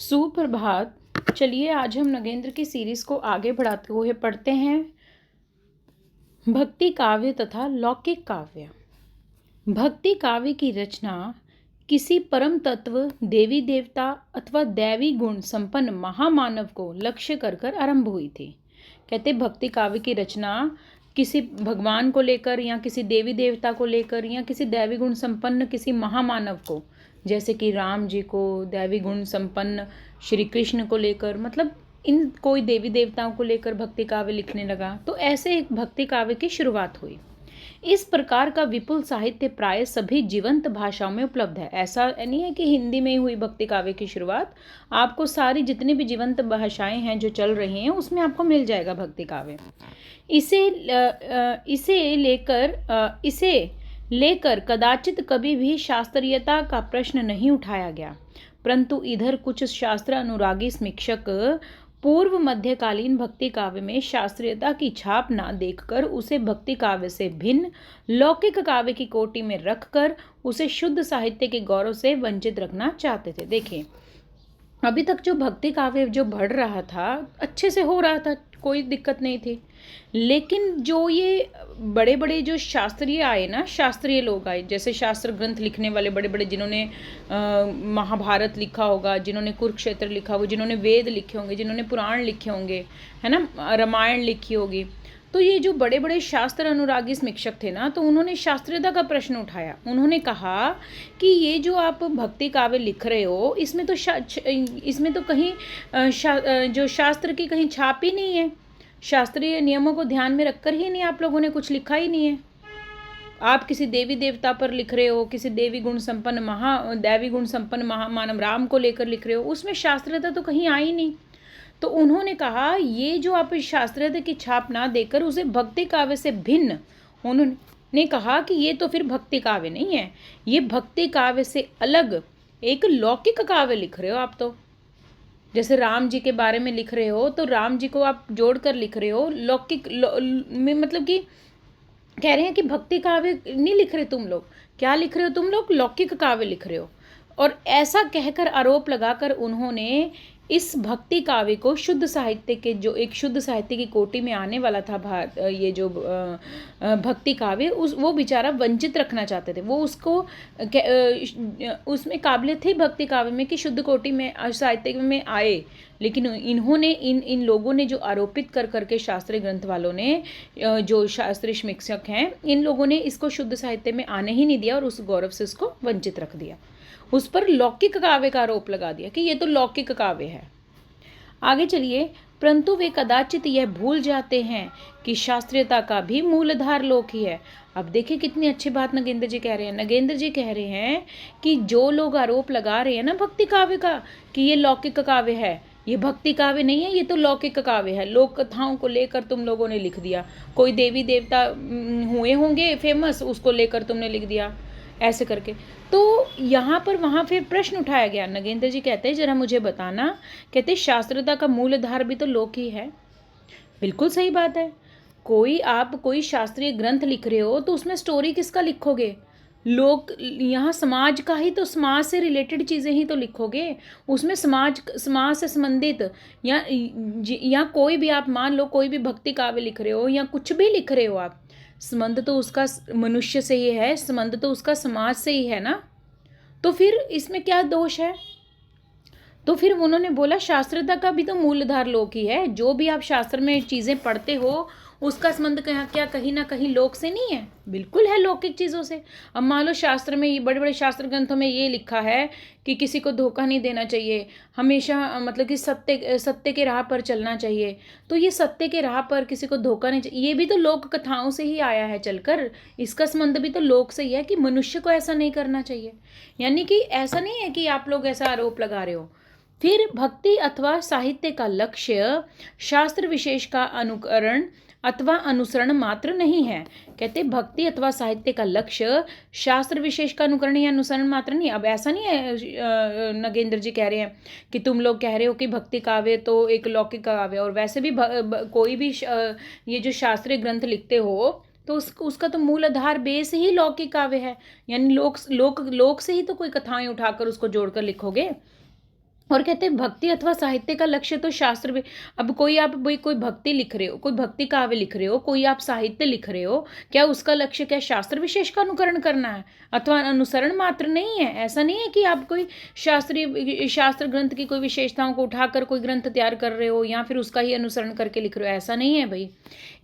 सुप्रभात। चलिए आज हम नगेंद्र की सीरीज को आगे बढ़ाते हुए पढ़ते हैं भक्ति काव्य तथा लौकिक काव्य। भक्ति काव्य की रचना किसी परम तत्व, देवी देवता अथवा दैवी गुण संपन्न महामानव को लक्ष्य कर आरंभ हुई थी। कहते भक्ति काव्य की रचना किसी भगवान को लेकर या किसी देवी देवता को लेकर या किसी दैवी गुण संपन्न किसी महामानव को, जैसे कि राम जी को दैवी गुण संपन्न श्री कृष्ण को लेकर, मतलब इन कोई देवी देवताओं को लेकर भक्ति काव्य लिखने लगा। तो ऐसे एक भक्ति काव्य की शुरुआत हुई। इस प्रकार का विपुल साहित्य प्राय सभी जीवंत भाषाओं में उपलब्ध है। ऐसा नहीं है कि हिंदी में ही हुई भक्ति काव्य की शुरुआत, आपको सारी जितनी भी जीवंत भाषाएं हैं जो चल रही हैं उसमें आपको मिल जाएगा भक्ति काव्य। इसे लेकर कदाचित कभी भी शास्त्रीयता का प्रश्न नहीं उठाया गया, परंतु इधर कुछ शास्त्र अनुरागी समीक्षक पूर्व मध्यकालीन भक्ति काव्य में शास्त्रीयता की छाप न देखकर उसे भक्ति काव्य से भिन्न लौकिक काव्य की कोटि में रखकर उसे शुद्ध साहित्य के गौरव से वंचित रखना चाहते थे। देखिए, अभी तक जो भक्ति काव्य जो बढ़ रहा था अच्छे से हो रहा था, कोई दिक्कत नहीं थी, लेकिन जो ये बड़े बड़े जो शास्त्रीय आए ना, शास्त्रीय लोग आए, जैसे शास्त्र ग्रंथ लिखने वाले बड़े बड़े, जिन्होंने महाभारत लिखा होगा, जिन्होंने कुरुक्षेत्र लिखा होगा, जिन्होंने वेद लिखे होंगे, जिन्होंने पुराण लिखे होंगे, है ना, रामायण लिखी होगी, तो ये जो बड़े बड़े शास्त्र अनुरागी समीक्षक थे ना, तो उन्होंने शास्त्रीयता का प्रश्न उठाया। उन्होंने कहा कि ये जो आप भक्ति काव्य लिख रहे हो इसमें तो कहीं जो शास्त्र की कहीं छाप ही नहीं है, शास्त्रीय नियमों को ध्यान में रखकर ही नहीं आप लोगों ने कुछ लिखा ही नहीं है। आप किसी देवी देवता पर लिख रहे हो, किसी दैवी गुण संपन्न महामानव राम को लेकर लिख रहे हो, उसमें शास्त्रीयता तो कहीं आई नहीं। तो उन्होंने कहा ये जो आप शास्त्रीयता की छाप ना देकर उसे भक्ति काव्य से भिन्न, उन्होंने कहा कि ये तो फिर भक्ति काव्य नहीं है, ये भक्ति काव्य से अलग एक लौकिक काव्य लिख रहे हो आप। तो जैसे राम जी के बारे में लिख रहे हो तो राम जी को आप जोड़कर लिख रहे हो, लौकिक में मतलब कि कह रहे हैं कि भक्ति काव्य नहीं लिख रहे तुम लोग, क्या लिख रहे हो तुम लोग, लौकिक काव्य लिख रहे हो। और ऐसा कहकर आरोप लगाकर उन्होंने इस भक्ति काव्य को शुद्ध साहित्य के, जो एक शुद्ध साहित्य की कोटि में आने वाला था ये जो भक्ति काव्य, वो बेचारा वंचित रखना चाहते थे। वो उसको उसमें काबिलियत थी भक्ति काव्य में कि शुद्ध कोटि में साहित्य में आए, लेकिन इन्होंने इन लोगों ने जो आरोपित कर करके शास्त्रीय ग्रंथ वालों ने, जो शास्त्रीय समीक्षक हैं, इन लोगों ने इसको शुद्ध साहित्य में आने ही नहीं दिया और उस गौरव से इसको वंचित रख दिया। उस पर लौकिक काव्य का आरोप लगा दिया कि ये तो लौकिक काव्य है। आगे चलिए, परंतु वे कदाचित यह भूल जाते हैं कि शास्त्रीयता का भी मूलधार लोक ही है। अब देखिए कितनी अच्छी बात नगेंद्र जी कह रहे हैं। नगेंद्र जी कह रहे हैं कि जो लोग आरोप लगा रहे हैं ना भक्ति काव्य का कि ये लौकिक काव्य है, ये भक्ति काव्य नहीं है, ये तो लौकिक काव्य है, लोक कथाओं को लेकर तुम लोगों ने लिख दिया, कोई देवी देवता हुए होंगे फेमस, उसको लेकर तुमने लिख दिया ऐसे करके। तो यहाँ पर वहाँ फिर प्रश्न उठाया गया। नगेंद्र जी कहते हैं जरा मुझे बताना, कहते शास्त्रता का मूलधार भी तो लोक ही है। बिल्कुल सही बात है। आप कोई शास्त्रीय ग्रंथ लिख रहे हो तो उसमें स्टोरी किसका लिखोगे, लोक, यहाँ समाज का ही, तो समाज से रिलेटेड चीज़ें ही तो लिखोगे, उसमें समाज से संबंधित या कोई भी, आप मान लो कोई भी भक्ति काव्य लिख रहे हो या कुछ भी लिख रहे हो आप, संबंध तो उसका मनुष्य से ही है, संबंध तो उसका समाज से ही है ना, तो फिर इसमें क्या दोष है। तो फिर उन्होंने बोला शास्त्रता का भी तो मूलधार लोक ही है, जो भी आप शास्त्र में चीज़ें पढ़ते हो उसका संबंध क्या कहीं ना कहीं लोक से नहीं है, बिल्कुल है लौकिक चीज़ों से। अब मान लो शास्त्र में, ये बड़े बड़े शास्त्र ग्रंथों में ये लिखा है कि किसी को धोखा नहीं देना चाहिए, हमेशा मतलब कि सत्य के राह पर चलना चाहिए, तो ये सत्य के राह पर किसी को धोखा नहीं चाहिए, ये भी तो लोक कथाओं से ही आया है चलकर, इसका संबंध भी तो लोक से ही है कि मनुष्य को ऐसा नहीं करना चाहिए। यानी कि ऐसा नहीं है कि आप लोग ऐसा आरोप लगा रहे हो। फिर भक्ति अथवा साहित्य का लक्ष्य शास्त्र विशेष का अनुकरण अथवा अनुसरण मात्र नहीं है। कहते भक्ति अथवा साहित्य का लक्ष्य शास्त्र विशेष का अनुकरण या अनुसरण मात्र नहीं। अब ऐसा नहीं है, नगेंद्र जी कह रहे हैं कि तुम लोग कह रहे हो कि भक्ति काव्य तो एक लौकिक काव्य, और वैसे भी कोई भी ये जो शास्त्रीय ग्रंथ लिखते हो तो उसका तो मूल आधार बेस ही लौकिक काव्य है, यानी लोक से ही तो कोई कथाएं उठाकर उसको जोड़कर लिखोगे। और कहते हैं भक्ति अथवा साहित्य का लक्ष्य तो शास्त्र में। अब कोई आप भाई कोई भक्ति लिख रहे हो, कोई भक्ति काव्य लिख रहे हो, कोई आप साहित्य लिख रहे हो, क्या उसका लक्ष्य क्या शास्त्र विशेष का अनुकरण करना है अथवा अनुसरण मात्र नहीं है? ऐसा नहीं है कि आप कोई शास्त्र ग्रंथ की कोई विशेषताओं को उठाकर कोई ग्रंथ तैयार कर रहे हो या फिर उसका ही अनुसरण करके लिख रहे हो, ऐसा नहीं है भाई।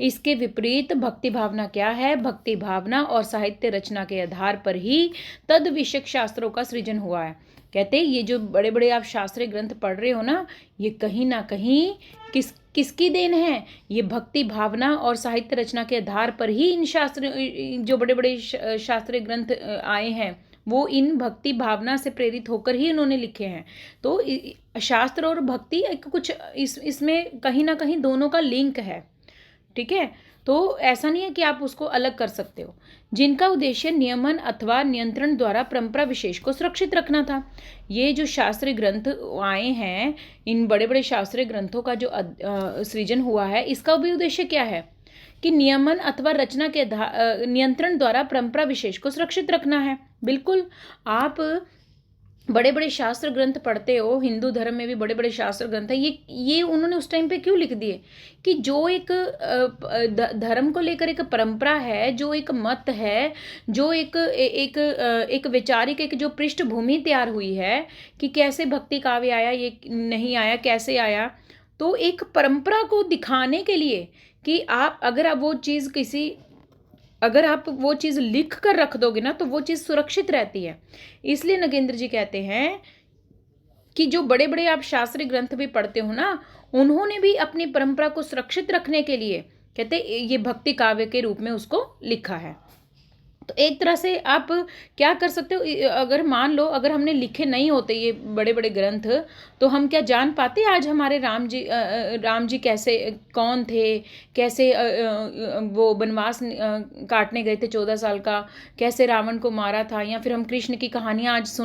इसके विपरीत भक्ति भावना क्या है? भक्ति भावना और साहित्य रचना के आधार पर ही तद विषयक शास्त्रों का सृजन हुआ है। कहते हैं ये जो बड़े बड़े आप शास्त्रीय ग्रंथ पढ़ रहे हो ना, ये कहीं ना कहीं किसकी देन है? ये भक्ति भावना और साहित्य रचना के आधार पर ही इन जो बड़े बड़े शास्त्रीय ग्रंथ आए हैं, वो इन भक्ति भावना से प्रेरित होकर ही इन्होंने लिखे हैं। तो शास्त्र और भक्ति कुछ इसमें कहीं ना कहीं दोनों का लिंक है, ठीक है। तो ऐसा नहीं है कि आप उसको अलग कर सकते हो। जिनका उद्देश्य नियमन अथवा नियंत्रण द्वारा परंपरा विशेष को सुरक्षित रखना था। ये जो शास्त्रीय ग्रंथ आए हैं, इन बड़े बड़े शास्त्रीय ग्रंथों का जो सृजन हुआ है, इसका भी उद्देश्य क्या है कि नियमन अथवा रचना के नियंत्रण द्वारा परंपरा विशेष को सुरक्षित रखना है। बिल्कुल, आप बड़े बड़े शास्त्र ग्रंथ पढ़ते हो, हिंदू धर्म में भी बड़े बड़े शास्त्र ग्रंथ है, ये उन्होंने उस टाइम पे क्यों लिख दिए कि जो एक धर्म को लेकर एक परंपरा है, जो एक मत है, जो एक वैचारिक एक जो पृष्ठभूमि तैयार हुई है कि कैसे भक्ति काव्य आया, ये नहीं आया, कैसे आया। तो एक परंपरा को दिखाने के लिए कि आप अगर आप वो चीज़ लिख कर रख दोगे ना, तो वो चीज़ सुरक्षित रहती है। इसलिए नगेंद्र जी कहते हैं कि जो बड़े बड़े आप शास्त्रीय ग्रंथ भी पढ़ते हो ना, उन्होंने भी अपनी परंपरा को सुरक्षित रखने के लिए कहते ये भक्ति काव्य के रूप में उसको लिखा है। तो एक तरह से आप क्या कर सकते हो, अगर मान लो अगर हमने लिखे नहीं होते ये बड़े बड़े ग्रंथ, तो हम क्या जान पाते आज हमारे राम जी कैसे कौन थे, कैसे वो वनवास काटने गए थे 14 साल का, कैसे रावण को मारा था, या फिर हम कृष्ण की कहानियाँ आज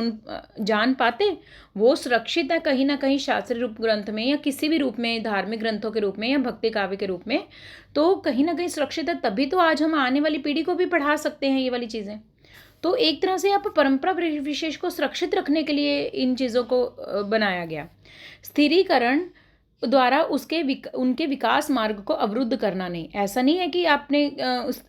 जान पाते? वो सुरक्षित है कहीं ना कहीं शास्त्रीय रूप ग्रंथ में या किसी भी रूप में, धार्मिक ग्रंथों के रूप में या भक्ति काव्य के रूप में, तो कहीं ना कहीं सुरक्षित है। तभी तो आज हम आने वाली पीढ़ी को भी पढ़ा सकते हैं ये वाली चीज़ें। तो एक तरह से आप परंपरा विशेष को सुरक्षित रखने के लिए इन चीज़ों को बनाया गया। स्थिरीकरण द्वारा उनके विकास मार्ग को अवरुद्ध करना नहीं। ऐसा नहीं है कि आपने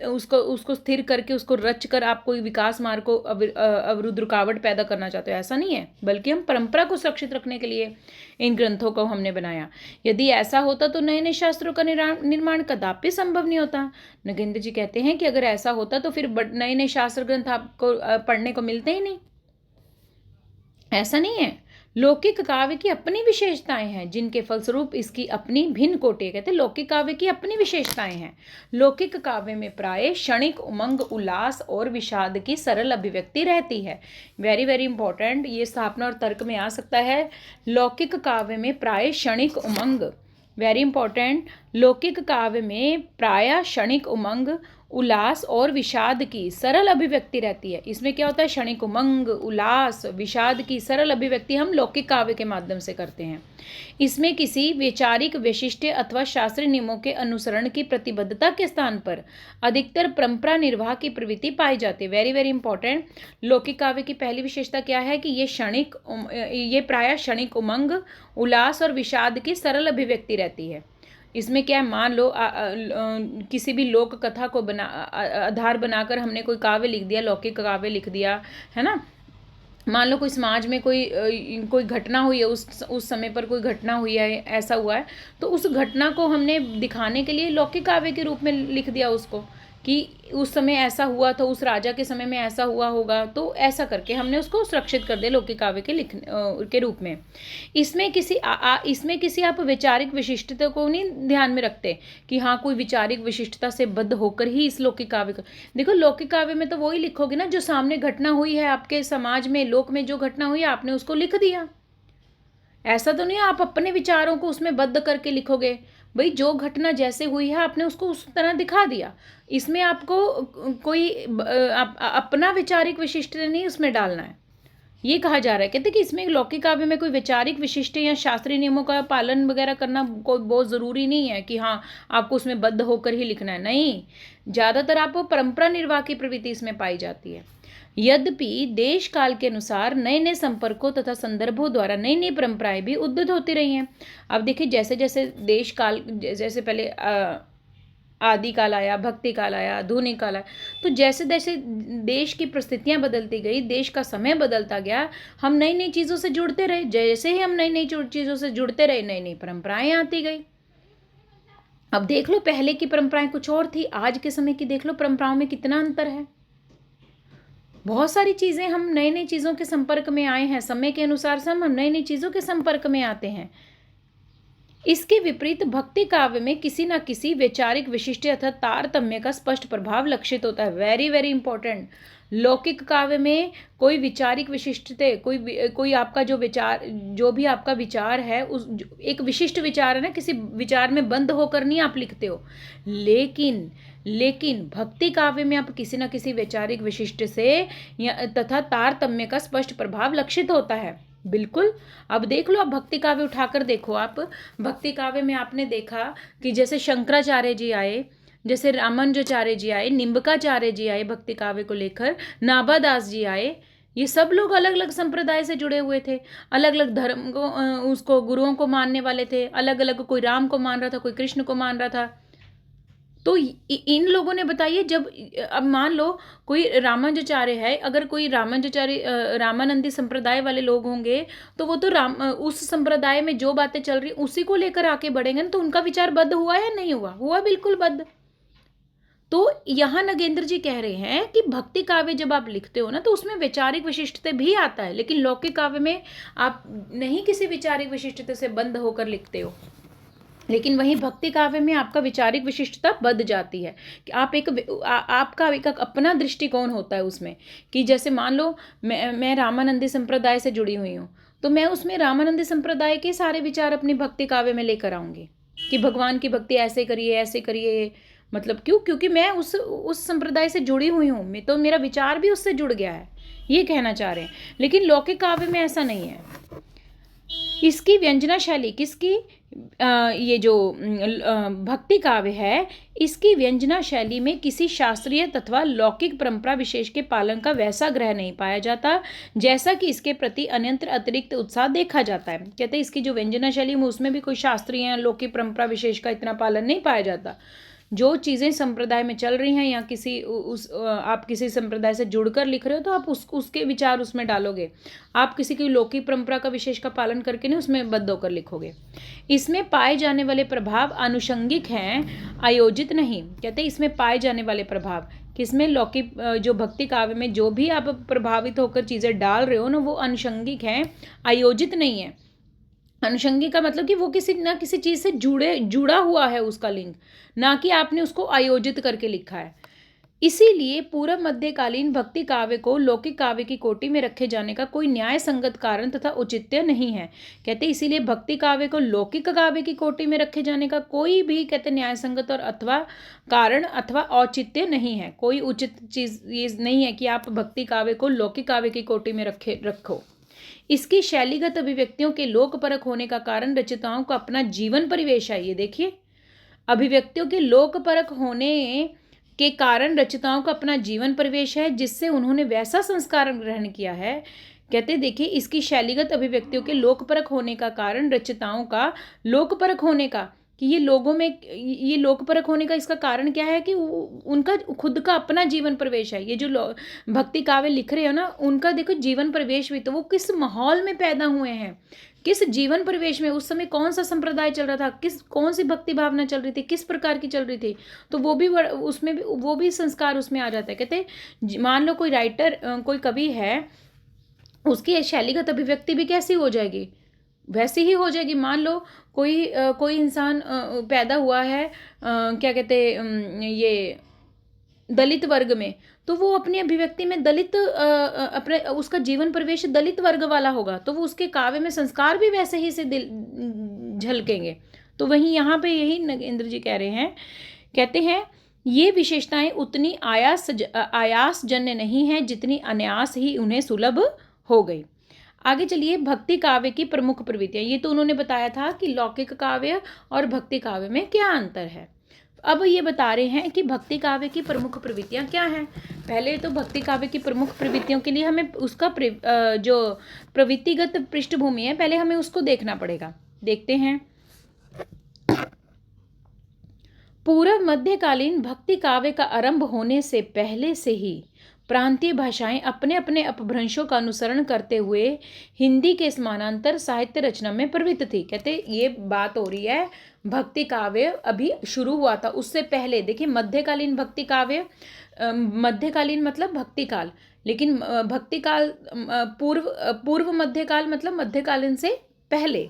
उसको स्थिर करके उसको रच कर आप कोई विकास मार्ग को अवरुद्ध रुकावट पैदा करना चाहते हो, ऐसा नहीं है। बल्कि हम परंपरा को सुरक्षित रखने के लिए इन ग्रंथों को हमने बनाया। यदि ऐसा होता तो नए नए शास्त्रों का निर्माण कदापि संभव नहीं होता। नगेंद्र जी कहते हैं कि अगर ऐसा होता तो फिर नए नए शास्त्र ग्रंथ आपको पढ़ने को मिलते ही नहीं। ऐसा नहीं है। लौकिक काव्य की अपनी विशेषताएं हैं, जिनके फलस्वरूप इसकी अपनी भिन्न कोटि। कहते हैं लौकिक काव्य की अपनी विशेषताएं हैं। लौकिक काव्य में प्राय क्षणिक उमंग, उल्लास और विषाद की सरल अभिव्यक्ति रहती है। वेरी वेरी इंपॉर्टेंट, ये स्थापना और तर्क में आ सकता है। लौकिक काव्य में प्राय क्षणिक उमंग, वेरी इंपॉर्टेंट, लौकिक काव्य में प्राय क्षणिक उमंग, उल्लास और विषाद की सरल अभिव्यक्ति रहती है। इसमें क्या होता है? क्षणिक उमंग, उल्लास, विषाद की सरल अभिव्यक्ति हम लौकिक काव्य के माध्यम से करते हैं। इसमें किसी वैचारिक वैशिष्ट्य अथवा शास्त्रीय नियमों के अनुसरण की प्रतिबद्धता के स्थान पर अधिकतर परंपरा निर्वाह की प्रवृत्ति पाई जाती है। वेरी वेरी इंपॉर्टेंट, लौकिक काव्य की पहली विशेषता क्या है कि ये प्रायः क्षणिक उमंग, उल्लास और विषाद की सरल अभिव्यक्ति रहती है। इसमें क्या है, मान लो किसी भी लोक कथा को आधार बनाकर हमने कोई काव्य लिख दिया, लौकिक काव्य लिख दिया, है ना। मान लो कोई समाज में कोई घटना हुई है, उस समय पर कोई घटना हुई है, ऐसा हुआ है, तो उस घटना को हमने दिखाने के लिए लौकिक काव्य के रूप में लिख दिया उसको कि उस समय ऐसा हुआ था, उस राजा के समय में ऐसा हुआ होगा, तो ऐसा करके हमने उसको सुरक्षित कर दिया लौकिक काव्य के रूप में। इसमें किसी आप वैचारिक विशिष्टता को नहीं ध्यान में रखते कि हाँ कोई वैचारिक विशिष्टता से बद्ध होकर ही इस लौकिक काव्य को देखो। लौकिक काव्य में तो वही लिखोगे ना जो सामने घटना हुई है, आपके समाज में, लोक में जो घटना हुई है, आपने उसको लिख दिया। ऐसा तो नहीं आप अपने विचारों को उसमें बद्ध करके लिखोगे। भाई जो घटना जैसे हुई है आपने उसको उस तरह दिखा दिया। इसमें आपको कोई अपना वैचारिक विशिष्ट नहीं उसमें डालना है, ये कहा जा रहा है। कहते कि इसमें लौकिक काव्य में कोई वैचारिक विशिष्ट या शास्त्रीय नियमों का पालन वगैरह करना कोई बहुत ज़रूरी नहीं है कि हाँ आपको उसमें बद्ध होकर ही लिखना है। नहीं, ज़्यादातर आपको परंपरा निर्वाह की प्रवृत्ति इसमें पाई जाती है। यद्यपि देश काल के अनुसार नए नए संपर्कों तथा संदर्भों द्वारा नई नई परंपराएं भी उद्भूत होती रही हैं। अब देखिए जैसे जैसे देश काल, जैसे पहले आदि काल आया, भक्ति काल आया, आधुनिक काल आया, तो जैसे जैसे देश की परिस्थितियां बदलती गई, देश का समय बदलता गया, हम नई नई चीज़ों से जुड़ते रहे। जैसे ही हम नई नई चीज़ों से जुड़ते रहे, नई नई परंपराएं आती गई। अब देख लो, पहले की परंपराएं कुछ और थी, आज के समय की देख लो परंपराओं में कितना अंतर है। बहुत सारी चीज़ें, हम नई नई चीज़ों के संपर्क में आए हैं, समय के अनुसार से हम नई नई चीज़ों के संपर्क में आते हैं। इसके विपरीत भक्ति काव्य में किसी न किसी वैचारिक विशिष्ट अथवा तारतम्य का स्पष्ट प्रभाव लक्षित होता है। Very very important. लौकिक काव्य में कोई विचारिक विशिष्टता, कोई आपका जो विचार, जो भी आपका विचार है, उस एक विशिष्ट विचार है ना, किसी विचार में बंद होकर नहीं आप लिखते हो। लेकिन भक्ति काव्य में आप किसी न किसी वैचारिक विशिष्ट से या तथा तारतम्य का स्पष्ट प्रभाव लक्षित होता है। बिल्कुल। अब देख लो, आप भक्ति काव्य उठाकर देखो। आप भक्ति काव्य में आपने देखा कि जैसे शंकराचार्य जी आए, जैसे रामानुजाचार्य जी आए, निम्बकाचार्य जी आए, भक्ति काव्य को लेकर नाभादास जी आए। ये सब लोग अलग अलग संप्रदाय से जुड़े हुए थे, अलग अलग धर्म को, उसको गुरुओं को मानने वाले थे, अलग अलग, कोई राम को मान रहा था, कोई कृष्ण को मान रहा था। तो इन लोगों ने, बताइए, जब अब मान लो कोई रामानुजाचार्य है, अगर कोई रामानुजाचार्य रामानंदी संप्रदाय वाले लोग होंगे, तो वो तो उस संप्रदाय में जो बातें चल रही उसी को लेकर आके बढ़ेंगे ना, तो उनका विचार बद्ध हुआ या नहीं हुआ? हुआ, बिल्कुल बद्ध। तो यहाँ नगेंद्र जी कह रहे हैं कि भक्ति काव्य जब आप लिखते हो ना, तो उसमें वैचारिक विशिष्टता भी आता है, लेकिन लौकिक काव्य में आप नहीं किसी वैचारिक विशिष्टता से बंध होकर लिखते हो। लेकिन वहीं भक्ति काव्य में आपका वैचारिक विशिष्टता बद जाती है कि आप आपका एक अपना दृष्टिकोण होता है उसमें, कि जैसे मान लो मैं रामानंदी संप्रदाय से जुड़ी हुई हूँ, तो मैं उसमें रामानंदी संप्रदाय के सारे विचार अपनी भक्ति काव्य में लेकर आऊँगी कि भगवान की भक्ति ऐसे करिए। मतलब क्यों? क्योंकि मैं उस संप्रदाय से जुड़ी हुई हूँ, तो मेरा विचार भी उससे जुड़ गया है, ये कहना चाह रहे हैं। लेकिन लौकिक काव्य में ऐसा नहीं है। इसकी व्यंजना शैली, किसकी? ये जो भक्ति काव्य है, इसकी व्यंजना शैली में किसी शास्त्रीय तथा लौकिक परंपरा विशेष के पालन का वैसा ग्रह नहीं पाया जाता जैसा कि इसके प्रति अन्यंत्र अतिरिक्त उत्साह देखा जाता है। कहते हैं इसकी जो व्यंजना शैली में, उसमें भी कोई शास्त्रीय या लौकिक परंपरा विशेष का इतना पालन नहीं पाया जाता। जो चीज़ें संप्रदाय में चल रही हैं, या आप किसी संप्रदाय से जुड़कर लिख रहे हो, तो आप उसके विचार उसमें डालोगे। आप किसी की लौकिक परंपरा का विशेष का पालन करके नहीं उसमें बद्ध होकर लिखोगे। इसमें पाए जाने वाले प्रभाव आनुषंगिक हैं, आयोजित नहीं। कहते हैं इसमें पाए जाने वाले प्रभाव किसमें? लौकिक जो भक्ति काव्य में जो भी आप प्रभावित होकर चीज़ें डाल रहे हो ना, वो आनुषंगिक हैं, आयोजित नहीं है। अनुषंगी का मतलब कि वो किसी ना किसी चीज़ से जुड़ा हुआ है उसका लिंक, ना कि आपने उसको आयोजित करके लिखा है। इसीलिए पूर्व मध्यकालीन भक्ति काव्य को लौकिक काव्य की कोटि में रखे जाने का कोई न्याय संगत कारण तथा औचित्य नहीं है। कहते इसीलिए भक्ति काव्य को लौकिक काव्य की कोटि में रखे जाने का कोई भी, कहते न्याय संगत और अथवा कारण अथवा औचित्य नहीं है। कोई उचित चीज़ ये नहीं है कि आप भक्ति काव्य को लौकिक काव्य की कोटि में रखो। इसकी शैलीगत अभिव्यक्तियों के लोकपरक होने का कारण रचयिताओं का अपना जीवन परिवेश है। ये देखिए, अभिव्यक्तियों के लोकपरक होने के कारण रचयिताओं का अपना जीवन परिवेश है, जिससे उन्होंने वैसा संस्कार ग्रहण किया है। कहते देखिए, इसकी शैलीगत अभिव्यक्तियों के लोकपरक होने का कारण रचयिताओं का लोकपरक होने का, कि ये लोगों में ये लोकपरक होने का इसका कारण क्या है कि उनका खुद का अपना जीवन प्रवेश है। ये जो भक्ति काव्य लिख रहे हो ना, उनका देखो जीवन प्रवेश भी, तो वो किस माहौल में पैदा हुए हैं, किस जीवन परिवेश में, उस समय कौन सा संप्रदाय चल रहा था, कौन सी भक्ति भावना चल रही थी, किस प्रकार की चल रही थी, तो वो भी उसमें भी वो भी संस्कार उसमें आ जाता है। कहते मान लो कोई राइटर, कोई कवि है, उसकी शैलीगत अभिव्यक्ति भी कैसी हो जाएगी? वैसी ही हो जाएगी। मान लो कोई इंसान पैदा हुआ है, क्या कहते ये दलित वर्ग में, तो वो अपनी अभिव्यक्ति में दलित अपने उसका जीवन प्रवेश दलित वर्ग वाला होगा, तो वो उसके काव्य में संस्कार भी वैसे ही से झलकेंगे। तो वहीं यहाँ पे यही नगेंद्र जी कह रहे हैं, कहते हैं ये विशेषताएं उतनी आयासजन्य नहीं है जितनी अनायास ही उन्हें सुलभ हो गई। आगे चलिए, भक्ति काव्य की प्रमुख प्रवृत्तियां। ये तो उन्होंने बताया था कि लौकिक काव्य और भक्ति काव्य में क्या अंतर है। अब ये बता रहे हैं कि भक्ति काव्य की प्रमुख प्रवृत्तियाँ क्या हैं। पहले तो भक्ति काव्य की प्रमुख प्रवृत्तियों के लिए हमें उसका जो प्रवृत्तिगत पृष्ठभूमि है, पहले हमें उसको देखना पड़ेगा। देखते हैं। पूर्व मध्यकालीन भक्ति काव्य का आरंभ होने से पहले से ही प्रांतीय भाषाएं अपने अपने अपभ्रंशों का अनुसरण करते हुए हिंदी के समानांतर साहित्य रचना में प्रवृत्त थी। कहते ये बात हो रही है भक्ति काव्य अभी शुरू हुआ था, उससे पहले देखिए मध्यकालीन भक्ति काव्य, मध्यकालीन मतलब भक्ति काल, लेकिन भक्ति काल पूर्व मध्यकाल मतलब मध्यकालीन से पहले,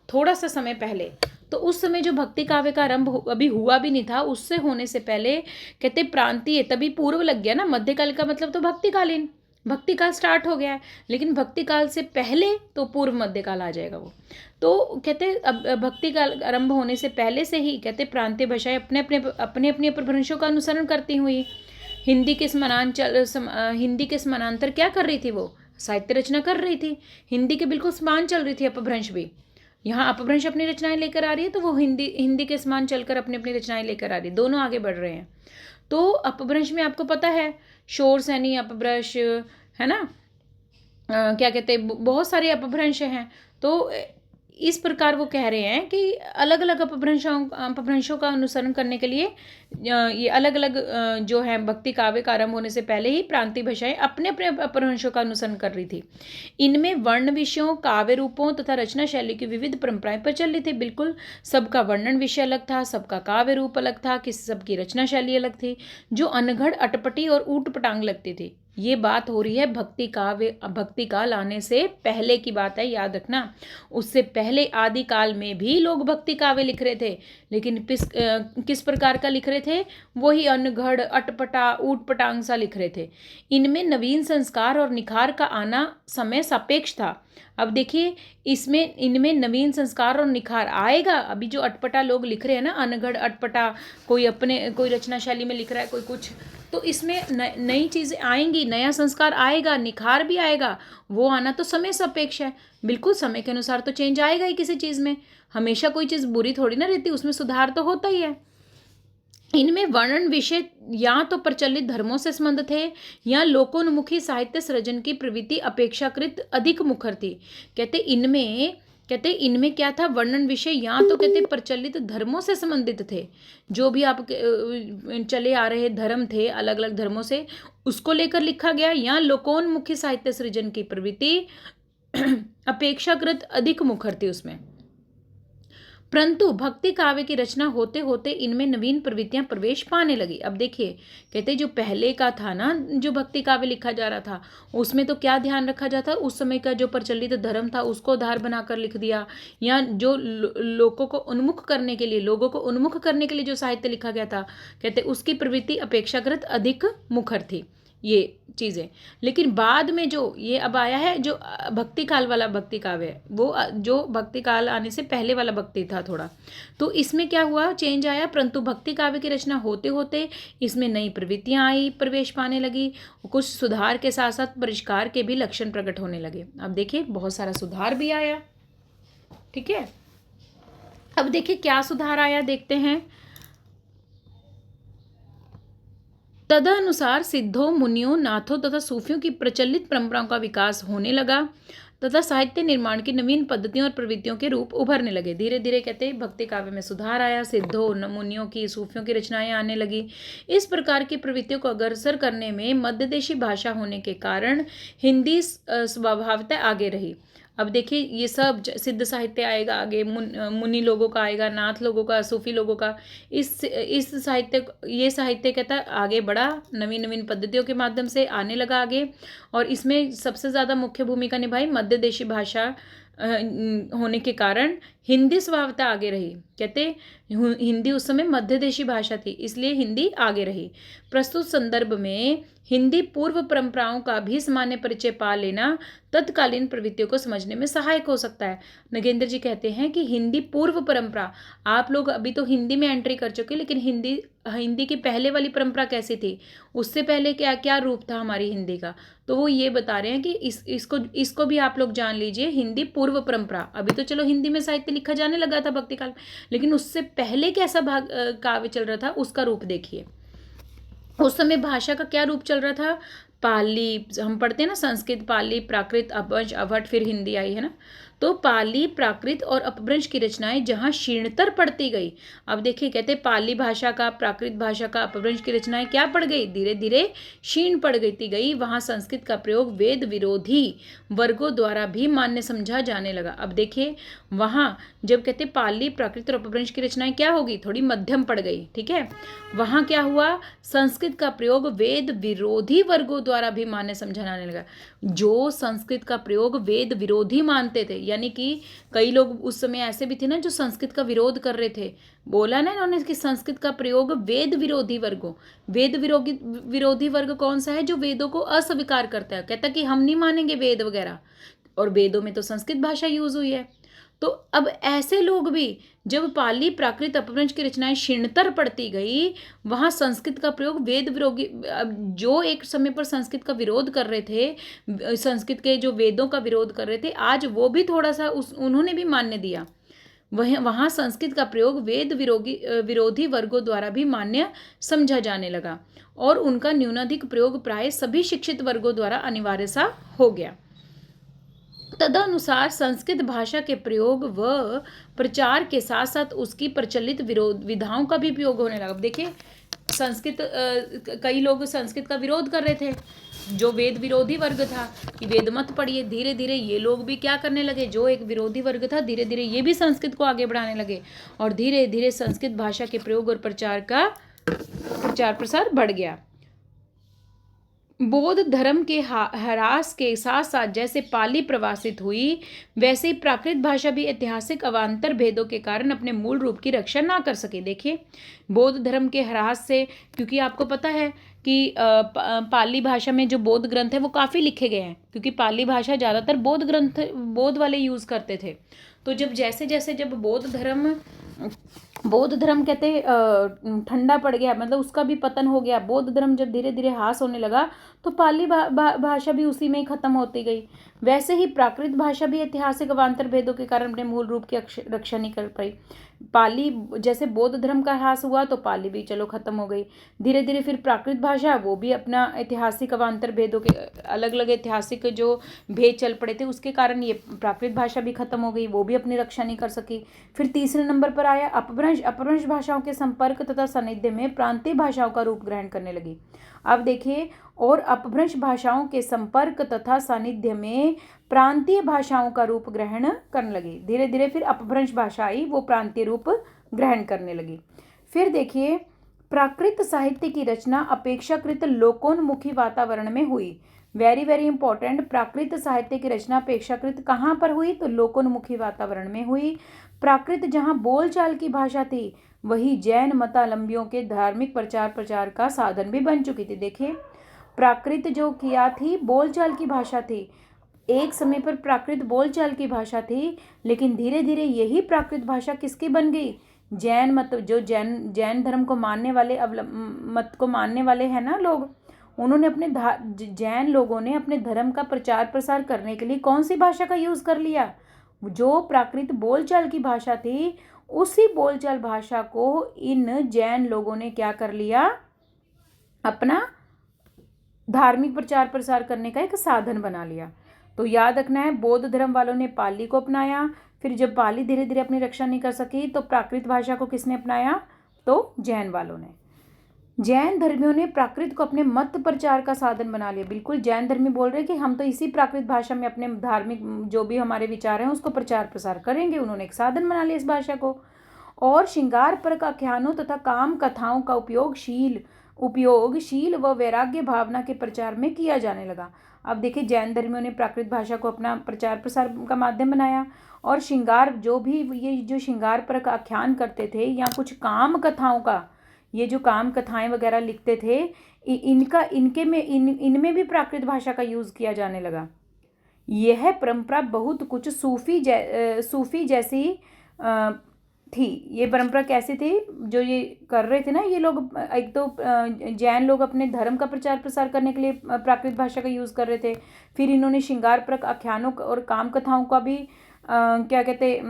थोड़ा सा समय पहले। तो उस समय जो भक्ति काव्य का आरंभ अभी हुआ भी नहीं था, उससे होने से पहले कहते प्रांतीय, तभी पूर्व लग गया ना, मध्यकाल का मतलब तो भक्तिकालीन, भक्ति काल स्टार्ट हो गया है, लेकिन भक्ति काल से पहले तो पूर्व मध्यकाल आ जाएगा वो। तो कहते अब भक्ति काल आरंभ होने से पहले से ही कहते प्रांतीय भाषाएं अपने अपने अपभ्रंशों का अनुसरण करती हुई हिंदी के समानांतर क्या कर रही थी, वो साहित्य रचना कर रही थी। हिंदी के बिल्कुल समान चल रही थी अपभ्रंश भी। यहाँ अपभ्रंश अपनी रचनाएं लेकर आ रही है, तो वो हिंदी के समान चलकर अपनी अपनी रचनाएं लेकर आ रही है, दोनों आगे बढ़ रहे हैं। तो अपभ्रंश में आपको पता है शोर सैनी अपभ्रंश है ना, क्या कहते हैं, बहुत सारे अपभ्रंश हैं। तो इस प्रकार वो कह रहे हैं कि अलग अलग अपभ्रंशों का अनुसरण करने के लिए ये अलग अलग जो है भक्ति काव्य का आरंभ होने से पहले ही प्रांतीय भाषाएं अपने अपने अपभ्रंशों का अनुसरण कर रही थी। इनमें वर्ण विषयों, काव्य रूपों तथा रचना शैली की विविध परंपराएं प्रचलित थी। बिल्कुल सबका वर्णन विषय अलग था, सबका काव्य रूप अलग था, किसी सबकी रचना शैली अलग थी, जो अनघड़, अटपटी और ऊट पटांग लगती थी। ये बात हो रही है भक्ति काल आने से पहले की बात है, याद रखना। उससे पहले आदि काल में भी लोग भक्ति काव्य लिख रहे थे, लेकिन किस प्रकार का लिख रहे थे, वही अनघड़, अटपटा, ऊट पटांग सा लिख रहे थे। इनमें नवीन संस्कार और निखार का आना समय सापेक्ष था। अब देखिए इनमें नवीन संस्कार और निखार आएगा। अभी जो अटपटा लोग लिख रहे हैं ना, अनघड़, अटपटा, कोई रचना शैली में लिख रहा है, कोई कुछ, तो इसमें नई चीज़ें आएंगी, नया संस्कार आएगा, निखार भी आएगा। वो आना तो समय सापेक्ष है, बिल्कुल समय के अनुसार तो चेंज आएगा ही किसी चीज़ में। हमेशा कोई चीज़ बुरी थोड़ी ना रहती, उसमें सुधार तो होता ही है। इनमें वर्णन विषय या तो प्रचलित धर्मों से संबंध थे या लोकोन्मुखी साहित्य सृजन की प्रवृत्ति अपेक्षाकृत अधिक मुखर थी। कहते इनमें क्या था, वर्णन विषय या तो कहते प्रचलित धर्मों से संबंधित थे, जो भी आप चले आ रहे धर्म थे अलग अलग धर्मों से, उसको लेकर लिखा गया, या लोकोन्मुखी साहित्य सृजन की प्रवृत्ति अपेक्षाकृत अधिक मुखर थी उसमें। परंतु भक्ति काव्य की रचना होते होते इनमें नवीन प्रवृत्तियां प्रवेश पाने लगी। अब देखिए कहते जो पहले का था ना, जो भक्ति काव्य लिखा जा रहा था, उसमें तो क्या ध्यान रखा जाता, उस समय का जो प्रचलित धर्म था उसको आधार बनाकर लिख दिया, या जो लोगों को उन्मुख करने के लिए जो साहित्य लिखा गया था, कहते उसकी प्रवृत्ति अपेक्षाकृत अधिक मुखर थी ये चीज़ें। लेकिन बाद में जो ये अब आया है, जो भक्ति काल वाला भक्ति काव्य है, वो जो भक्ति काल आने से पहले वाला भक्ति था थोड़ा, तो इसमें क्या हुआ, चेंज आया। परंतु भक्ति काव्य की रचना होते होते इसमें नई प्रवृत्तियां आई, प्रवेश पाने लगी, कुछ सुधार के साथ साथ परिष्कार के भी लक्षण प्रकट होने लगे। अब देखिए बहुत सारा सुधार भी आया, ठीक है। अब देखिए क्या सुधार आया, देखते हैं। तदनुसार सिद्धों, मुनियों, नाथों तथा सूफियों की प्रचलित परंपराओं का विकास होने लगा तथा साहित्य निर्माण की नवीन पद्धतियों और प्रवृत्तियों के रूप उभरने लगे। धीरे धीरे कहते हैं भक्ति काव्य में सुधार आया, सिद्धों, मुनियों की, सूफियों की रचनाएं आने लगी। इस प्रकार की प्रवृत्तियों को अग्रसर करने में मध्यदेशी भाषा होने के कारण हिंदी स्वभावतः आगे रही। अब देखिए ये सब सिद्ध साहित्य आएगा आगे, मुनि लोगों का आएगा, नाथ लोगों का, सूफी लोगों का, इस साहित्य कहता आगे बढ़ा, नवीन नवीन पद्धतियों के माध्यम से आने लगा आगे। और इसमें सबसे ज़्यादा मुख्य भूमिका निभाई मध्यदेशी भाषा होने के कारण हिंदी स्वभावतः आगे रही। कहते हिंदी उस समय मध्यदेशी भाषा थी, इसलिए हिंदी आगे रही। प्रस्तुत संदर्भ में हिंदी पूर्व परंपराओं का भी सामान्य परिचय पा लेना तत्कालीन प्रवृत्तियों को समझने में सहायक हो सकता है। नगेंद्र जी कहते हैं कि हिंदी पूर्व परंपरा, आप लोग अभी तो हिंदी में एंट्री कर चुके, लेकिन हिंदी की पहले वाली परंपरा कैसी थी, उससे पहले क्या क्या रूप था हमारी हिंदी का, तो वो ये बता रहे हैं कि इसको भी आप लोग जान लीजिए। हिंदी पूर्व परंपरा, अभी तो चलो हिंदी में साहित्य काव्य लिखा जाने लगा था भक्ति काल में, लेकिन उससे पहले कैसा भाग काव्य चल रहा था उसका रूप देखिए। उस समय भाषा का क्या रूप चल रहा था? पाली, हम पढ़ते हैं ना संस्कृत, पाली, प्राकृत, अपभ्रंश, अवहट, फिर हिंदी आई है ना। तो पाली, प्राकृत और अपभ्रंश की रचनाएं जहां क्षीणतर पड़ती गई, अब देखिए कहते पाली भाषा का, प्राकृत भाषा का, अपभ्रंश की रचनाएं क्या पड़ गई? धीरे धीरे क्षीण पड़ गई। वहां संस्कृत का प्रयोग वेद विरोधी वर्गों द्वारा भी मान्य समझा जाने लगा। अब देखिए वहां जब कहते पाली, प्राकृत और अपभ्रंश की रचनाएं क्या होगी? थोड़ी मध्यम पड़ गई, ठीक है। वहां क्या हुआ? संस्कृत का प्रयोग वेद विरोधी वर्गों द्वारा भी मान्य समझा जाने लगा। जो संस्कृत का प्रयोग वेद विरोधी मानते थे, यानी कि कई लोग उस समय ऐसे भी थे ना जो संस्कृत का विरोध कर रहे थे, बोला ना इन्होंने कि संस्कृत का प्रयोग वेद विरोधी वर्गों, वेद विरोधी वर्ग कौन सा है? जो वेदों को अस्वीकार करता है, कहता कि हम नहीं मानेंगे वेद वगैरह, और वेदों में तो संस्कृत भाषा यूज हुई है। तो अब ऐसे लोग भी जब पाली, प्राकृत, अपभ्रंश की रचनाएं क्षीणतर पड़ती गई, वहां संस्कृत का प्रयोग वेद विरोधी, जो एक समय पर संस्कृत का विरोध कर रहे थे, संस्कृत के जो वेदों का विरोध कर रहे थे, आज वो भी थोड़ा सा उन्होंने भी मान्य दिया। वहां संस्कृत का प्रयोग वेद विरोधी वर्गों द्वारा भी मान्य समझा जाने लगा, और उनका न्यूनाधिक प्रयोग प्राय सभी शिक्षित वर्गों द्वारा अनिवार्य सा हो गया। तदनुसार संस्कृत भाषा के प्रयोग व प्रचार के साथ साथ उसकी प्रचलित विधाओं का भी उपयोग होने लगा। देखिए संस्कृत, कई लोग संस्कृत का विरोध कर रहे थे, जो वेद विरोधी वर्ग था कि वेद मत पढ़िए। धीरे धीरे ये लोग भी क्या करने लगे? जो एक विरोधी वर्ग था, धीरे धीरे ये भी संस्कृत को आगे बढ़ाने लगे, और धीरे धीरे संस्कृत भाषा के प्रयोग और प्रचार प्रसार बढ़ गया। बौद्ध धर्म के ह्रास के साथ साथ जैसे पाली प्रवासित हुई, वैसे ही प्राकृत भाषा भी ऐतिहासिक अवान्तर भेदों के कारण अपने मूल रूप की रक्षा ना कर सके। देखिए बौद्ध धर्म के ह्रास से, क्योंकि आपको पता है कि पाली भाषा में जो बौद्ध ग्रंथ है वो काफ़ी लिखे गए हैं, क्योंकि पाली भाषा ज़्यादातर बौद्ध वाले यूज़ करते थे। तो जब जैसे जैसे जब बौद्ध धर्म कहते ठंडा पड़ गया, मतलब उसका भी पतन हो गया, बौद्ध धर्म जब धीरे धीरे ह्रास होने लगा, तो पाली भाषा भी उसी में ही खत्म होती गई। वैसे ही प्राकृत भाषा भी ऐतिहासिक अवान्तर भेदों के कारण अपने मूल रूप की रक्षा नहीं कर पाई। पाली, जैसे बौद्ध धर्म का ह्रास हुआ तो पाली भी चलो खत्म हो गई, धीरे धीरे फिर प्राकृत भाषा वो भी अपना ऐतिहासिक अवान्तर भेदों के, अलग अलग ऐतिहासिक जो भेद चल पड़े थे उसके कारण ये प्राकृत भाषा भी खत्म हो गई, वो भी अपनी रक्षा नहीं कर सकी। फिर तीसरे नंबर पर आया अपभ्रंश भाषाओं के संपर्क तथा सानिध्य में प्रांतीय भाषाओं का रूप ग्रहण करने लगी। अब देखिए, और अपभ्रंश भाषाओं के संपर्क तथा सानिध्य में प्रांतीय भाषाओं का रूप ग्रहण करने लगी। धीरे धीरे फिर अपभ्रंश भाषा आई, वो प्रांतीय रूप ग्रहण करने लगी। फिर देखिए प्राकृत साहित्य की रचना अपेक्षाकृत लोकोन्मुखी वातावरण में हुई। वेरी वेरी इंपॉर्टेंट, प्राकृत साहित्य की रचना अपेक्षाकृत कहाँ पर हुई? तो लोकोन्मुखी वातावरण में हुई। प्राकृत जहाँ बोलचाल की भाषा थी, वही जैन मतावलंबियों के धार्मिक प्रचार का साधन भी बन चुकी थी। देखिए प्राकृत जो किया थी, बोलचाल की भाषा थी, एक समय पर प्राकृत बोलचाल की भाषा थी, लेकिन धीरे धीरे यही प्राकृत भाषा किसकी बन गई? जैन मत, जो जैन धर्म को मानने वाले, मत को मानने वाले हैं ना लोग, उन्होंने जैन लोगों ने अपने धर्म का प्रचार प्रसार करने के लिए कौन सी भाषा का यूज़ कर लिया? जो प्राकृत बोलचाल की भाषा थी, उसी बोलचाल भाषा को इन जैन लोगों ने क्या कर लिया? अपना धार्मिक प्रचार प्रसार करने का एक साधन बना लिया। तो याद रखना है, बौद्ध धर्म वालों ने पाली को अपनाया, फिर जब पाली धीरे धीरे अपनी रक्षा नहीं कर सकी तो प्राकृत भाषा को किसने अपनाया? तो जैन वालों ने। जैन धर्मियों ने प्राकृत को अपने मत प्रचार का साधन बना लिया। बिल्कुल जैन धर्मी बोल रहे कि हम तो इसी प्राकृत भाषा में अपने धार्मिक जो भी हमारे विचार हैं उसको प्रचार प्रसार करेंगे। उन्होंने एक साधन बना लिया इस भाषा को। और श्रृंगार परक आख्यानों तथा काम कथाओं का उपयोग शील व वैराग्य भावना के प्रचार में किया जाने लगा। अब देखिए जैन धर्मियों ने प्राकृत भाषा को अपना प्रचार प्रसार का माध्यम बनाया, और श्रृंगार ये जो श्रृंगार परक आख्यान करते थे या कुछ काम कथाओं का, ये जो काम कथाएं वगैरह लिखते थे, इनमें भी प्राकृत भाषा का यूज़ किया जाने लगा। यह परंपरा बहुत कुछ सूफी जैसी थी। ये परंपरा कैसी थी? जो ये कर रहे थे ना ये लोग, एक तो जैन लोग अपने धर्म का प्रचार प्रसार करने के लिए प्राकृत भाषा का यूज़ कर रहे थे, फिर इन्होंने श्रृंगार परक आख्यानों और काम कथाओं का भी क्या कहते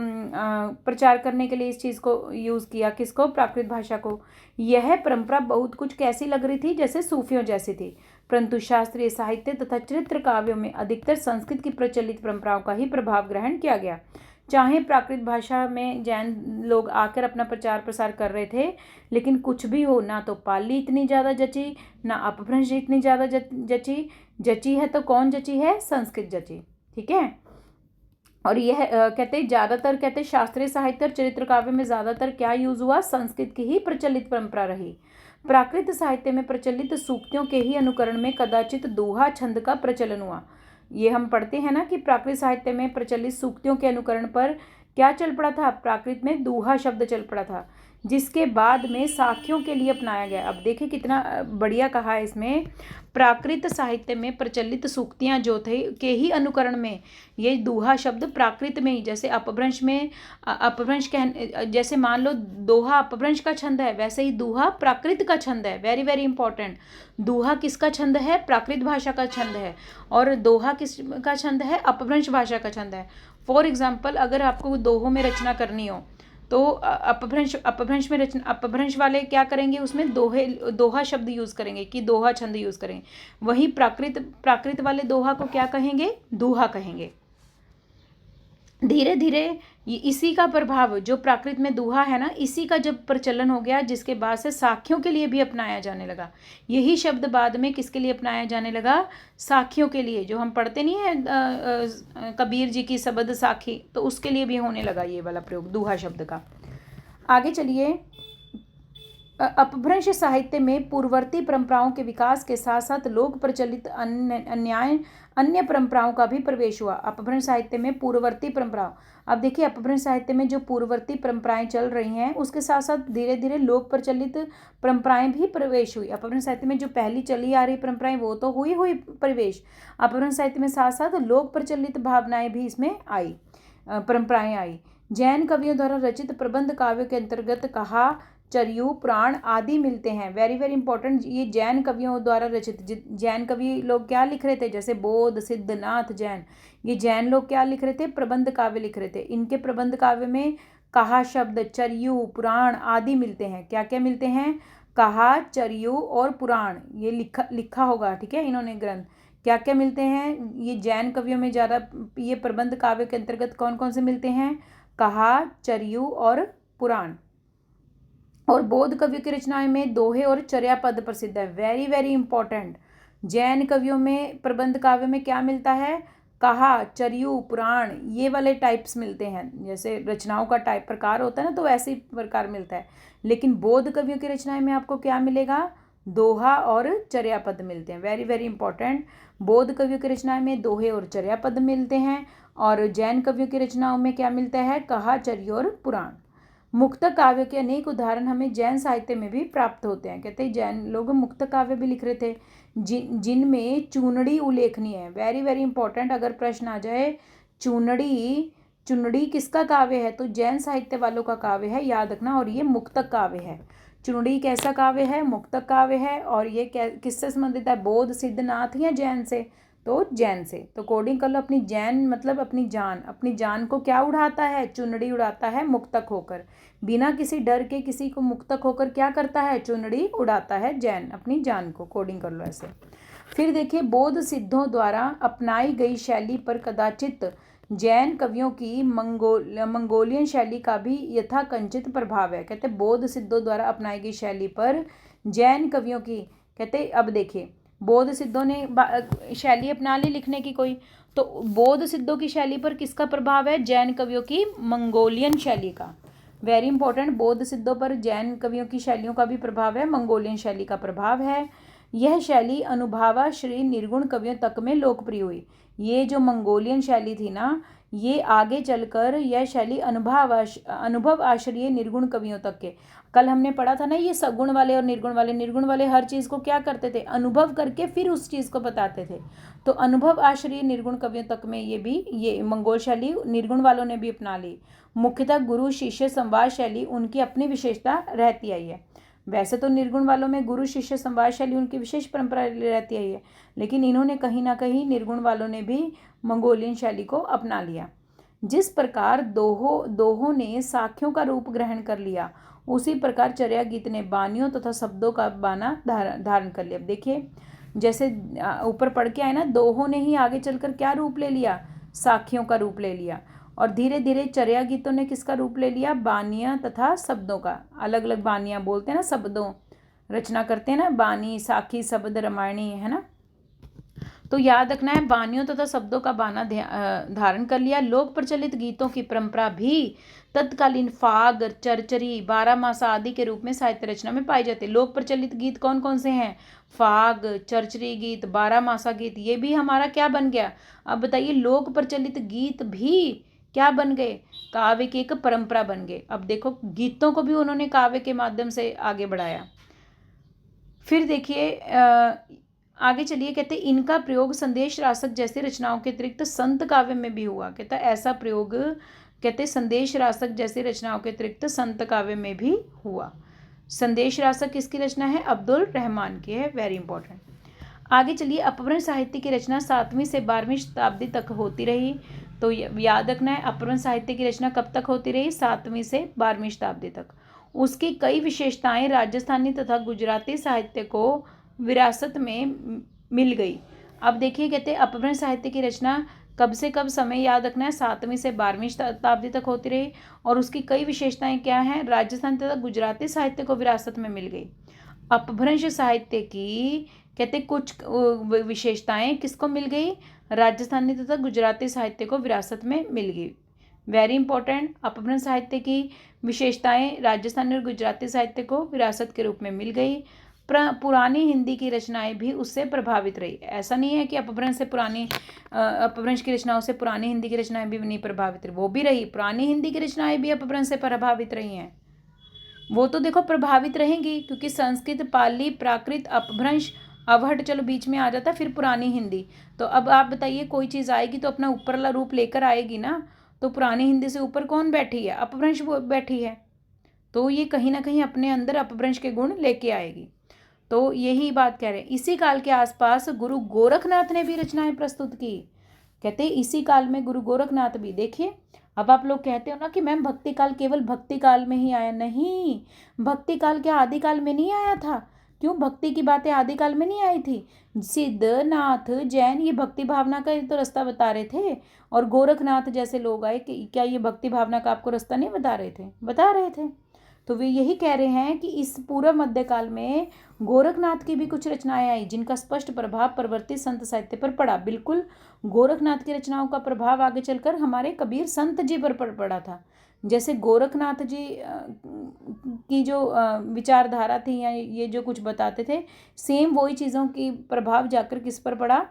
प्रचार करने के लिए इस चीज़ को यूज़ किया, किसको, प्राकृत भाषा को। यह परंपरा बहुत कुछ कैसी लग रही थी, जैसे सूफियों जैसी थी, परंतु शास्त्रीय साहित्य तथा चरित्र काव्यों में अधिकतर संस्कृत की प्रचलित परंपराओं का ही प्रभाव ग्रहण किया गया। चाहे प्राकृत भाषा में जैन लोग आकर अपना प्रचार प्रसार कर रहे थे, लेकिन कुछ भी हो, ना तो पाली इतनी ज़्यादा जची, ना अपभ्रंश इतनी ज़्यादा जची है तो कौन जची है, संस्कृत जची। ठीक है। और यह कहते ज़्यादातर कहते शास्त्रीय साहित्य और चरित्र काव्य में ज़्यादातर क्या यूज़ हुआ, संस्कृत की ही प्रचलित परंपरा रही। प्राकृत साहित्य में प्रचलित सूक्तियों के ही अनुकरण में कदाचित दोहा छंद का प्रचलन हुआ। ये हम पढ़ते हैं ना कि प्राकृत साहित्य में प्रचलित सूक्तियों के अनुकरण पर क्या चल पड़ा था, प्राकृत में दोहा शब्द चल पड़ा था, जिसके बाद में साखियों के लिए अपनाया गया। अब देखिए कितना बढ़िया कहा है इसमें, प्राकृत साहित्य में प्रचलित सूक्तियाँ जो थे के ही अनुकरण में ये दोहा शब्द प्राकृत में ही, जैसे अपभ्रंश में अपभ्रंश जैसे मान लो दोहा अपभ्रंश का छंद है, वैसे ही दोहा प्राकृत का छंद है। वेरी वेरी इंपॉर्टेंट, दोहा किसका छंद है, प्राकृत भाषा का छंद है, और दोहा किसका छंद है, अपभ्रंश भाषा का छंद है। फॉर एग्जाम्पल, अगर आपको दोहों में रचना करनी हो तो अपभ्रंश में रचना, अपभ्रंश वाले क्या करेंगे, उसमें दोहा शब्द यूज़ करेंगे कि दोहा छंद यूज़ करेंगे। वहीं प्राकृत वाले दोहा को क्या कहेंगे, दोहा कहेंगे। धीरे धीरे इसी का प्रभाव, जो प्राकृत में दोहा है ना, इसी का जब प्रचलन हो गया, जिसके बाद से साखियों के लिए भी अपनाया जाने लगा। यही शब्द बाद में किसके लिए अपनाया जाने लगा, साखियों के लिए। जो हम पढ़ते नहीं है कबीर जी की सबद साखी, तो उसके लिए भी होने लगा ये वाला प्रयोग दोहा शब्द का। आगे चलिए, अपभ्रंश साहित्य में पूर्ववर्ती परंपराओं के विकास के साथ साथ लोक प्रचलित अन्य परंपराओं का भी प्रवेश हुआ। अपभ्रंश साहित्य में पूर्ववर्ती परंपराओं, अब देखिए अपभ्रंश साहित्य में जो पूर्ववर्ती परंपराएं चल रही हैं, उसके साथ साथ धीरे धीरे लोक प्रचलित परंपराएं भी प्रवेश हुई। अपभ्रंश साहित्य में जो पहली चली आ रही परंपराएं वो तो हुई प्रवेश, अपभ्रंश साहित्य में साथ साथ लोक प्रचलित भावनाएं भी इसमें आई, परंपराएं आई। जैन कवियों द्वारा रचित प्रबंध काव्यों के अंतर्गत कहा, चरयू, पुराण आदि मिलते हैं। वेरी वेरी इंपॉर्टेंट, ये जैन कवियों द्वारा रचित, जैन कवि लोग क्या लिख रहे थे, जैसे बोध, सिद्धनाथ जैन, ये जैन लोग क्या लिख रहे थे, प्रबंध काव्य लिख रहे थे। इनके प्रबंध काव्य में कहा शब्द, चरयू, पुराण आदि मिलते हैं। क्या क्या मिलते हैं, कहा, चरयू और पुराण, ये लिखा होगा, ठीक है, इन्होंने ग्रंथ। क्या क्या मिलते हैं, ये जैन कवियों में ज़्यादा ये प्रबंध काव्य के अंतर्गत कौन कौन से मिलते हैं, कहा, चरयू और पुराण। और बौद्ध कवियों की रचनाएं में दोहे और चर्या पद प्रसिद्ध है। वेरी वेरी इंपॉर्टेंट, जैन कवियों में प्रबंध काव्य में क्या मिलता है, कहा, चरयू, पुराण, ये वाले टाइप्स मिलते हैं। जैसे रचनाओं का टाइप प्रकार होता है ना, तो वैसे ही प्रकार मिलता है। लेकिन बौद्ध कवियों की रचनाएं में आपको क्या मिलेगा, दोहा और चर्या पद मिलते हैं। वेरी वेरी इंपॉर्टेंट, बौद्ध कवियों की रचनाएं में दोहे और चर्या पद मिलते हैं, और जैन कवियों की रचनाओं में क्या मिलता है, कहा, चर्या और पुराण। मुक्तक काव्य के अनेक उदाहरण हमें जैन साहित्य में भी प्राप्त होते हैं। कहते हैं जैन लोग मुक्तक काव्य भी लिख रहे थे, जिनमें चूनड़ी उल्लेखनीय है। वेरी वेरी इंपॉर्टेंट, अगर प्रश्न आ जाए चुनड़ी किसका काव्य है, तो जैन साहित्य वालों का काव्य है, याद रखना। और ये मुक्तक काव्य है। चुनड़ी कैसा काव्य है, मुक्तक काव्य है। और ये किससे संबंधित है, बौद्ध, सिद्धनाथ या जैन से, तो जैन से। तो कोडिंग कर लो, अपनी जैन मतलब अपनी जान को क्या उड़ाता है, चुनड़ी उड़ाता है मुक्तक होकर। बिना किसी डर के किसी को मुक्तक होकर क्या करता है, चुनड़ी उड़ाता है जैन, अपनी जान को। कोडिंग कर लो ऐसे। फिर देखिए, बौद्ध सिद्धों द्वारा अपनाई गई शैली पर कदाचित जैन कवियों की मंगोलियन शैली का भी यथाकंचित प्रभाव है। कहते बौद्ध सिद्धों द्वारा अपनाई गई शैली पर जैन कवियों की, कहते अब देखिए बौद्ध सिद्धों ने शैली अपना ली लिखने की कोई, तो बौद्ध सिद्धों की शैली पर किसका प्रभाव है, जैन कवियों की मंगोलियन शैली का। वेरी इंपॉर्टेंट, बौद्ध सिद्धों पर जैन कवियों की शैलियों का भी प्रभाव है, मंगोलियन शैली का प्रभाव है। यह शैली अनुभवाश्रयी निर्गुण कवियों तक में लोकप्रिय हुई। ये जो मंगोलियन शैली थी ना, ये आगे चलकर यह शैली अनुभव आश्रय निर्गुण कवियों तक के, कल हमने पढ़ा था ना, ये सगुण वाले और निर्गुण वाले हर चीज़ को क्या करते थे, अनुभव करके फिर उस चीज़ को बताते थे। तो अनुभव आश्रय निर्गुण कवियों तक में ये मंगोल शैली निर्गुण वालों ने भी अपना ली। मुख्यतः गुरु शिष्य संवाद शैली उनकी अपनी विशेषता रहती आई है। वैसे तो निर्गुण वालों में गुरु शिष्य संवाद शैली उनकी विशेष परंपरा रहती आई है, लेकिन इन्होंने कहीं ना कहीं निर्गुण वालों ने भी मंगोलियन शैली को अपना लिया। जिस प्रकार दोहों ने साख्यों का रूप ग्रहण कर लिया, उसी प्रकार चर्या गीत ने बानियों तथा शब्दों का बाना धारण कर लिया। अब देखिए, जैसे ऊपर पढ़ के आए ना, दोहों ने ही आगे चलकर क्या रूप ले लिया, साखियों का रूप ले लिया। और धीरे धीरे चर्या गीतों ने किसका रूप ले लिया, बानियाँ तथा शब्दों का। अलग अलग बानियाँ बोलते हैं ना, शब्दों रचना करते हैं ना, बानी, साखी, शब्द, रामायणी, है ना। तो याद रखना है, बानियों तथा शब्दों का बाना धारण कर लिया। लोक प्रचलित गीतों की परंपरा भी तत्कालीन फाग, चरचरी, बारहमासा आदि के रूप में साहित्य रचना में पाई जाती है। लोक प्रचलित गीत कौन कौन से हैं, फाग, चरचरी गीत, बारहमासा गीत, ये भी हमारा क्या बन गया। अब बताइए, लोक प्रचलित गीत भी क्या बन गए, काव्य की एक परंपरा बन गए। अब देखो, गीतों को भी उन्होंने काव्य के माध्यम से आगे बढ़ाया। फिर देखिए आगे चलिए, कहते इनका प्रयोग संदेश रासक जैसे रचनाओं के अतिरिक्त संत काव्य में भी हुआ। कहता ऐसा प्रयोग, कहते संदेश रासक जैसे रचनाओं के अतिरिक्त संत काव्य में भी हुआ। संदेश रासक किसकी रचना है, अब्दुल रहमान की है, वेरी इंपॉर्टेंट। आगे चलिए, अपभ्रंश साहित्य की रचना 7वीं से 12वीं शताब्दी तक होती रही। तो याद रखना है, अपभ्रंश साहित्य की रचना कब तक होती रही, 7वीं से 12वीं शताब्दी तक। उसकी कई विशेषताएं राजस्थानी तथा गुजराती साहित्य को विरासत में मिल गई। अब देखिए, कहते अपभ्रंश साहित्य की रचना कब से कब, समय याद रखना है, 7वीं से 12वीं शताब्दी तक होती रही। और उसकी कई विशेषताएं क्या हैं, राजस्थानी तथा गुजराती साहित्य को विरासत में मिल गई। अपभ्रंश साहित्य की कहते कुछ विशेषताएं किसको मिल गई, राजस्थानी तथा गुजराती साहित्य को विरासत में मिल गई। वेरी इंपॉर्टेंट, अपभ्रंश साहित्य की विशेषताएं राजस्थानी और गुजराती साहित्य को विरासत के रूप में मिल गई। पुरानी हिंदी की रचनाएं भी उससे प्रभावित रही। ऐसा नहीं है कि अपभ्रंश की रचनाओं से पुरानी हिंदी की रचनाएं भी नहीं प्रभावित रही, वो भी रही। पुरानी हिंदी की रचनाएं भी अपभ्रंश से प्रभावित रही हैं, वो तो देखो प्रभावित रहेंगी, क्योंकि संस्कृत, पाली, प्राकृत, अपभ्रंश, अवहट चलो बीच में आ जाता, फिर पुरानी हिंदी। तो अब आप बताइए, कोई चीज़ आएगी तो अपना ऊपर वाला रूप लेकर आएगी ना। तो पुरानी हिंदी से ऊपर कौन बैठी है, अपभ्रंश बैठी है। तो ये कहीं ना कहीं अपने अंदर अपभ्रंश के गुण लेके आएगी। तो यही बात कह रहे हैं। इसी काल के आसपास गुरु गोरखनाथ ने भी रचनाएं प्रस्तुत की। कहते हैं इसी काल में गुरु गोरखनाथ भी। देखिए, अब आप लोग कहते हो ना कि मैम भक्ति काल केवल भक्ति काल में ही आया, नहीं, भक्ति काल क्या आदिकाल में नहीं आया था। क्यों, भक्ति की बातें आदिकाल में नहीं आई थी। सिद्ध, नाथ, जैन, ये भक्ति भावना का तो रास्ता बता रहे थे। और गोरखनाथ जैसे लोग आए कि क्या ये भक्ति भावना का आपको रास्ता नहीं बता रहे थे, बता रहे थे। तो वे यही कह रहे हैं कि इस पूर्व मध्यकाल में गोरखनाथ की भी कुछ रचनाएं आई, जिनका स्पष्ट प्रभाव परवर्ती संत साहित्य पर पड़ा। बिल्कुल, गोरखनाथ की रचनाओं का प्रभाव आगे चलकर हमारे कबीर संत जी पर पड़ा था। जैसे गोरखनाथ जी की जो विचारधारा थी, या ये जो कुछ बताते थे, सेम वही चीज़ों की प्रभाव जाकर किस पर पड़ा,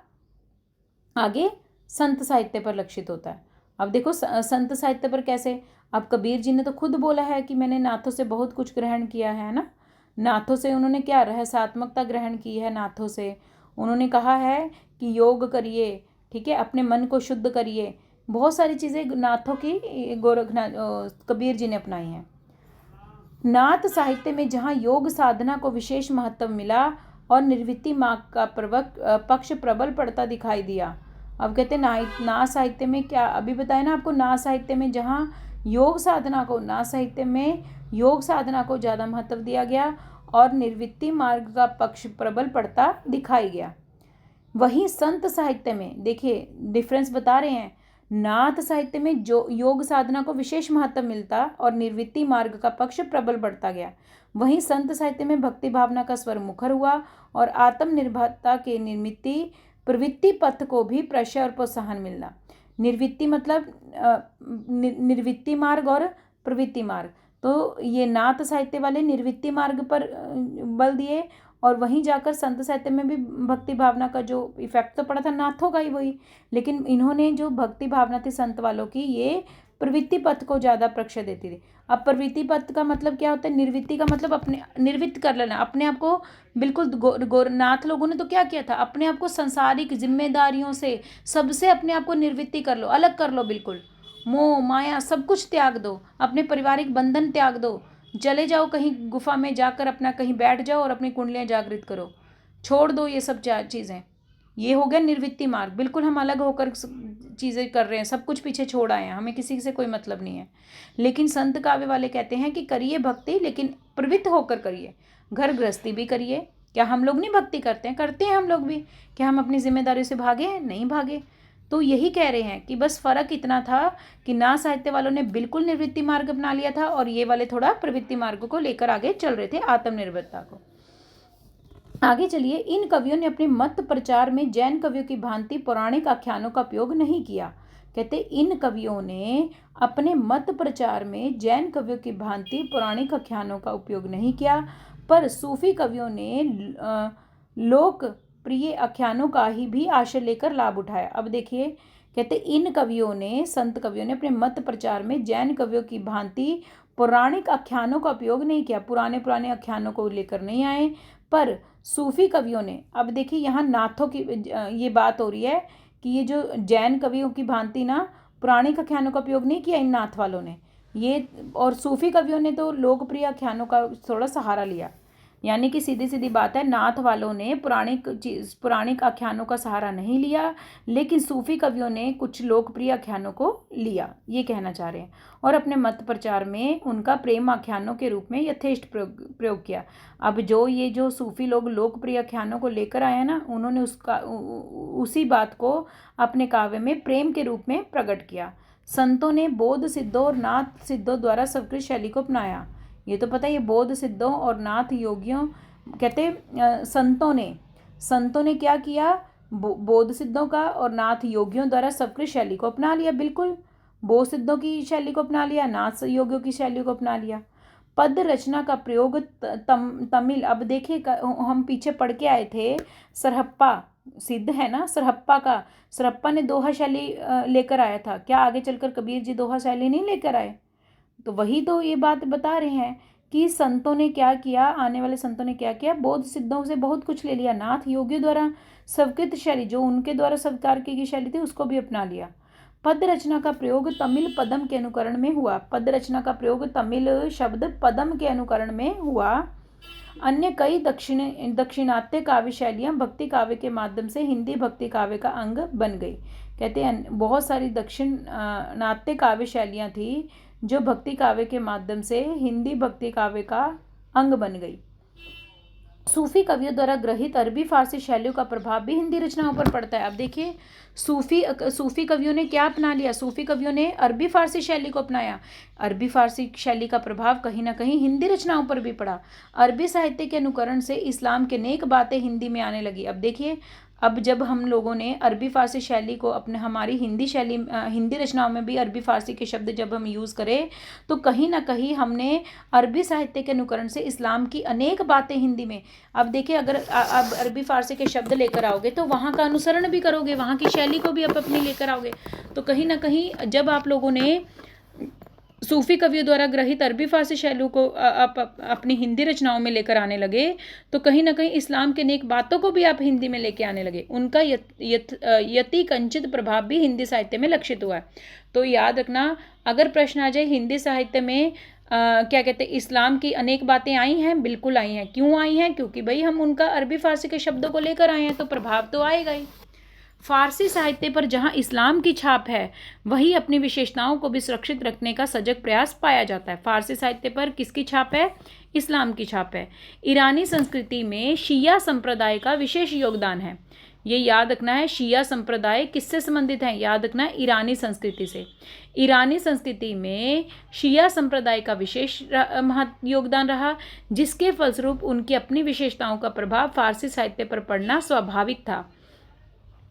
आगे संत साहित्य पर लक्षित होता है। अब देखो संत साहित्य पर कैसे, अब कबीर जी ने तो खुद बोला है कि मैंने नाथों से बहुत कुछ ग्रहण किया है ना। नाथों से उन्होंने क्या रहस्यात्मकता ग्रहण की है, नाथों से उन्होंने कहा है कि योग करिए, ठीक है, अपने मन को शुद्ध करिए। बहुत सारी चीज़ें नाथों की गोरखनाथ कबीर जी ने अपनाई हैं। नाथ साहित्य में जहाँ योग साधना को विशेष महत्व मिला और निर्वृत्ति मार्ग का पक्ष प्रबल पड़ता दिखाई दिया। अब कहते हैं नाथ साहित्य में क्या, अभी बताया ना आपको, नाथ साहित्य में जहाँ योग साधना को, नाथ साहित्य में योग साधना को ज़्यादा महत्व दिया गया और निर्वृत्ति मार्ग का पक्ष प्रबल पड़ता दिखाई गया। वहीं संत साहित्य में देखिए डिफरेंस बता रहे हैं, नाथ साहित्य में जो योग साधना को विशेष महत्व मिलता और निर्वृत्ति मार्ग का पक्ष प्रबल बढ़ता गया। वहीं संत साहित्य में भक्ति भावना का स्वर मुखर हुआ और आत्मनिर्भरता के निर्मिति प्रवृत्ति पथ को भी प्रशय और प्रोत्साहन मिलना। निर्वृत्ति मतलब निर्वृत्ति मार्ग और प्रवृत्ति मार्ग। तो ये नाथ साहित्य वाले निर्वृत्ति मार्ग पर बल दिए, और वहीं जाकर संत साहित्य में भी भक्ति भावना का जो इफेक्ट तो पड़ा था नाथों का ही वही, लेकिन इन्होंने जो भक्ति भावना थी संत वालों की, ये प्रवृत्ति पथ को ज़्यादा प्रश्रय देती थी। अब प्रवृत्ति पथ का मतलब क्या होता है, निर्वृत्ति का मतलब अपने निर्वृत्त कर लेना, अपने आप को बिल्कुल। नाथ लोगों ने तो क्या किया था, अपने आप को संसारिक जिम्मेदारियों से, सबसे अपने आप को निर्वृत्ति कर लो, अलग कर लो, बिल्कुल मोह माया सब कुछ त्याग दो, अपने पारिवारिक बंधन त्याग दो, चले जाओ कहीं गुफा में जाकर अपना कहीं बैठ जाओ और अपनी कुंडलियाँ जागृत करो, छोड़ दो ये सब चीज़ें। ये हो गया निर्वृत्ति मार्ग, बिल्कुल हम अलग होकर चीज़ें कर रहे हैं, सब कुछ पीछे छोड़ आए हैं, हमें किसी से कोई मतलब नहीं है। लेकिन संत काव्य वाले कहते हैं कि करिए भक्ति, लेकिन प्रवृत्त होकर करिए, घर गृहस्थी भी करिए। क्या हम लोग नहीं भक्ति करते हैं? करते हैं हम लोग भी। क्या हम अपनी जिम्मेदारी से भागे हैं? नहीं भागे। तो यही कह रहे हैं कि बस फर्क इतना था कि ना साहित्य वालों ने बिल्कुल निवृत्ति मार्ग अपना लिया था और ये वाले थोड़ा प्रवृत्ति मार्ग को लेकर आगे चल रहे थे, आत्मनिर्भरता को। आगे चलिए, इन कवियों ने अपने मत प्रचार में जैन कवियों की भांति पौराणिक आख्यानों का उपयोग नहीं किया। कहते इन कवियों ने अपने मत प्रचार में जैन कवियों की भांति पौराणिक आख्यानों का उपयोग नहीं किया, पर सूफी कवियों ने लोकप्रिय आख्यानों का ही भी आश्रय लेकर लाभ उठाया। अब देखिए, कहते इन कवियों ने, संत कवियों ने अपने मत प्रचार में जैन कवियों की भांति पौराणिक आख्यानों का उपयोग नहीं किया, पुराने आख्यानों को लेकर नहीं आए, पर सूफी कवियों ने, अब देखिए यहाँ नाथों की ये बात हो रही है कि ये जो जैन कवियों की भांति ना पुराणिक आख्यानों का उपयोग नहीं किया इन नाथ वालों ने, ये और सूफी कवियों ने तो लोकप्रिय आख्यानों का थोड़ा सहारा लिया। यानी कि सीधी सीधी बात है, नाथ वालों ने पुराणिक आख्यानों का सहारा नहीं लिया, लेकिन सूफी कवियों ने कुछ लोकप्रिय आख्यानों को लिया, ये कहना चाह रहे हैं, और अपने मत प्रचार में उनका प्रेम आख्यानों के रूप में यथेष्ट प्रयोग किया। अब ये जो सूफी लोग लोकप्रिय आख्यानों को लेकर आए हैं ना, उन्होंने उसी बात को अपने काव्य में प्रेम के रूप में प्रकट किया। संतों ने बौद्ध सिद्धों और नाथ सिद्धों द्वारा संस्कृत शैली को अपनाया। ये तो पता है, ये बौद्ध सिद्धों और नाथ योगियों, कहते संतों ने क्या किया, बौद्ध सिद्धों का और नाथ योगियों द्वारा संस्कृत शैली को अपना लिया। बिल्कुल बौद्ध सिद्धों की शैली को अपना लिया, नाथ योगियों की शैली को अपना लिया। पद रचना का प्रयोग तमिल, अब देखिए हम पीछे पढ़ के आए थे, सरहप्पा सिद्ध है ना, सरहप्पा ने दोहा शैली लेकर आया था। क्या आगे चलकर कबीर जी दोहा शैली नहीं लेकर आए? तो वही तो ये बात बता रहे हैं कि संतों ने क्या किया, आने वाले संतों ने क्या किया, बौद्ध सिद्धों से बहुत कुछ ले लिया, नाथ योगियों द्वारा संस्कृत शैली, जो उनके द्वारा स्वीकार की शैली थी, उसको भी अपना लिया। पद रचना का प्रयोग तमिल पदम के अनुकरण में हुआ। पद रचना का प्रयोग तमिल शब्द पदम के अनुकरण में हुआ। अन्य कई दक्षिणात्य काव्य शैलियाँ भक्ति काव्य के माध्यम से हिंदी भक्ति काव्य का अंग बन गई। कहते हैं बहुत सारी दक्षिणात्य काव्य शैलियाँ थी जो भक्ति काव्य के माध्यम से हिंदी भक्ति काव्य का अंग बन गई। सूफी कवियों द्वारा ग्रहित अरबी फारसी शैलियों का प्रभाव भी हिंदी रचनाओं पर पड़ता है। अब देखिए, सूफी कवियों ने क्या अपना लिया, सूफी कवियों ने अरबी फारसी शैली को अपनाया। अरबी फारसी शैली का प्रभाव कहीं ना कहीं हिंदी रचनाओं पर भी पड़ा। अरबी साहित्य के अनुकरण से इस्लाम के नेक बातें हिंदी में आने लगी। अब देखिए, अब जब हम लोगों ने अरबी फारसी शैली को हमारी हिंदी रचनाओं में भी अरबी फारसी के शब्द जब हम यूज़ करें, तो कहीं ना कहीं हमने अरबी साहित्य के अनुकरण से इस्लाम की अनेक बातें हिंदी में, अब देखिए अगर आप अरबी फारसी के शब्द लेकर आओगे तो वहाँ का अनुसरण भी करोगे, वहाँ की शैली को भी आप अपनी लेकर आओगे। तो कहीं ना कहीं जब आप लोगों ने सूफी कवियों द्वारा ग्रहित अरबी फारसी शैलियों को आप अपनी हिंदी रचनाओं में लेकर आने लगे, तो कहीं ना कहीं इस्लाम के नेक बातों को भी आप हिंदी में लेके आने लगे। उनका यति कंचित प्रभाव भी हिंदी साहित्य में लक्षित हुआ है। तो याद रखना, अगर प्रश्न आ जाए हिंदी साहित्य में क्या कहते हैं, इस्लाम की अनेक बातें आई हैं, बिल्कुल आई हैं। क्यों आई हैं? क्योंकि भाई हम उनका अरबी फारसी के शब्दों को लेकर आए हैं, तो प्रभाव तो आएगा ही। फारसी साहित्य पर जहां इस्लाम की छाप है, वहीं अपनी विशेषताओं को भी सुरक्षित रखने का सजग प्रयास पाया जाता है। फारसी साहित्य पर किसकी छाप है? इस्लाम की छाप है। ईरानी संस्कृति में शिया संप्रदाय का विशेष योगदान है। ये याद रखना है, शिया संप्रदाय किससे संबंधित है? याद रखना है, ईरानी संस्कृति से। ईरानी संस्कृति में शिया संप्रदाय का विशेष योगदान रहा, जिसके फलस्वरूप उनकी अपनी विशेषताओं का प्रभाव फारसी साहित्य पर पड़ना स्वाभाविक था।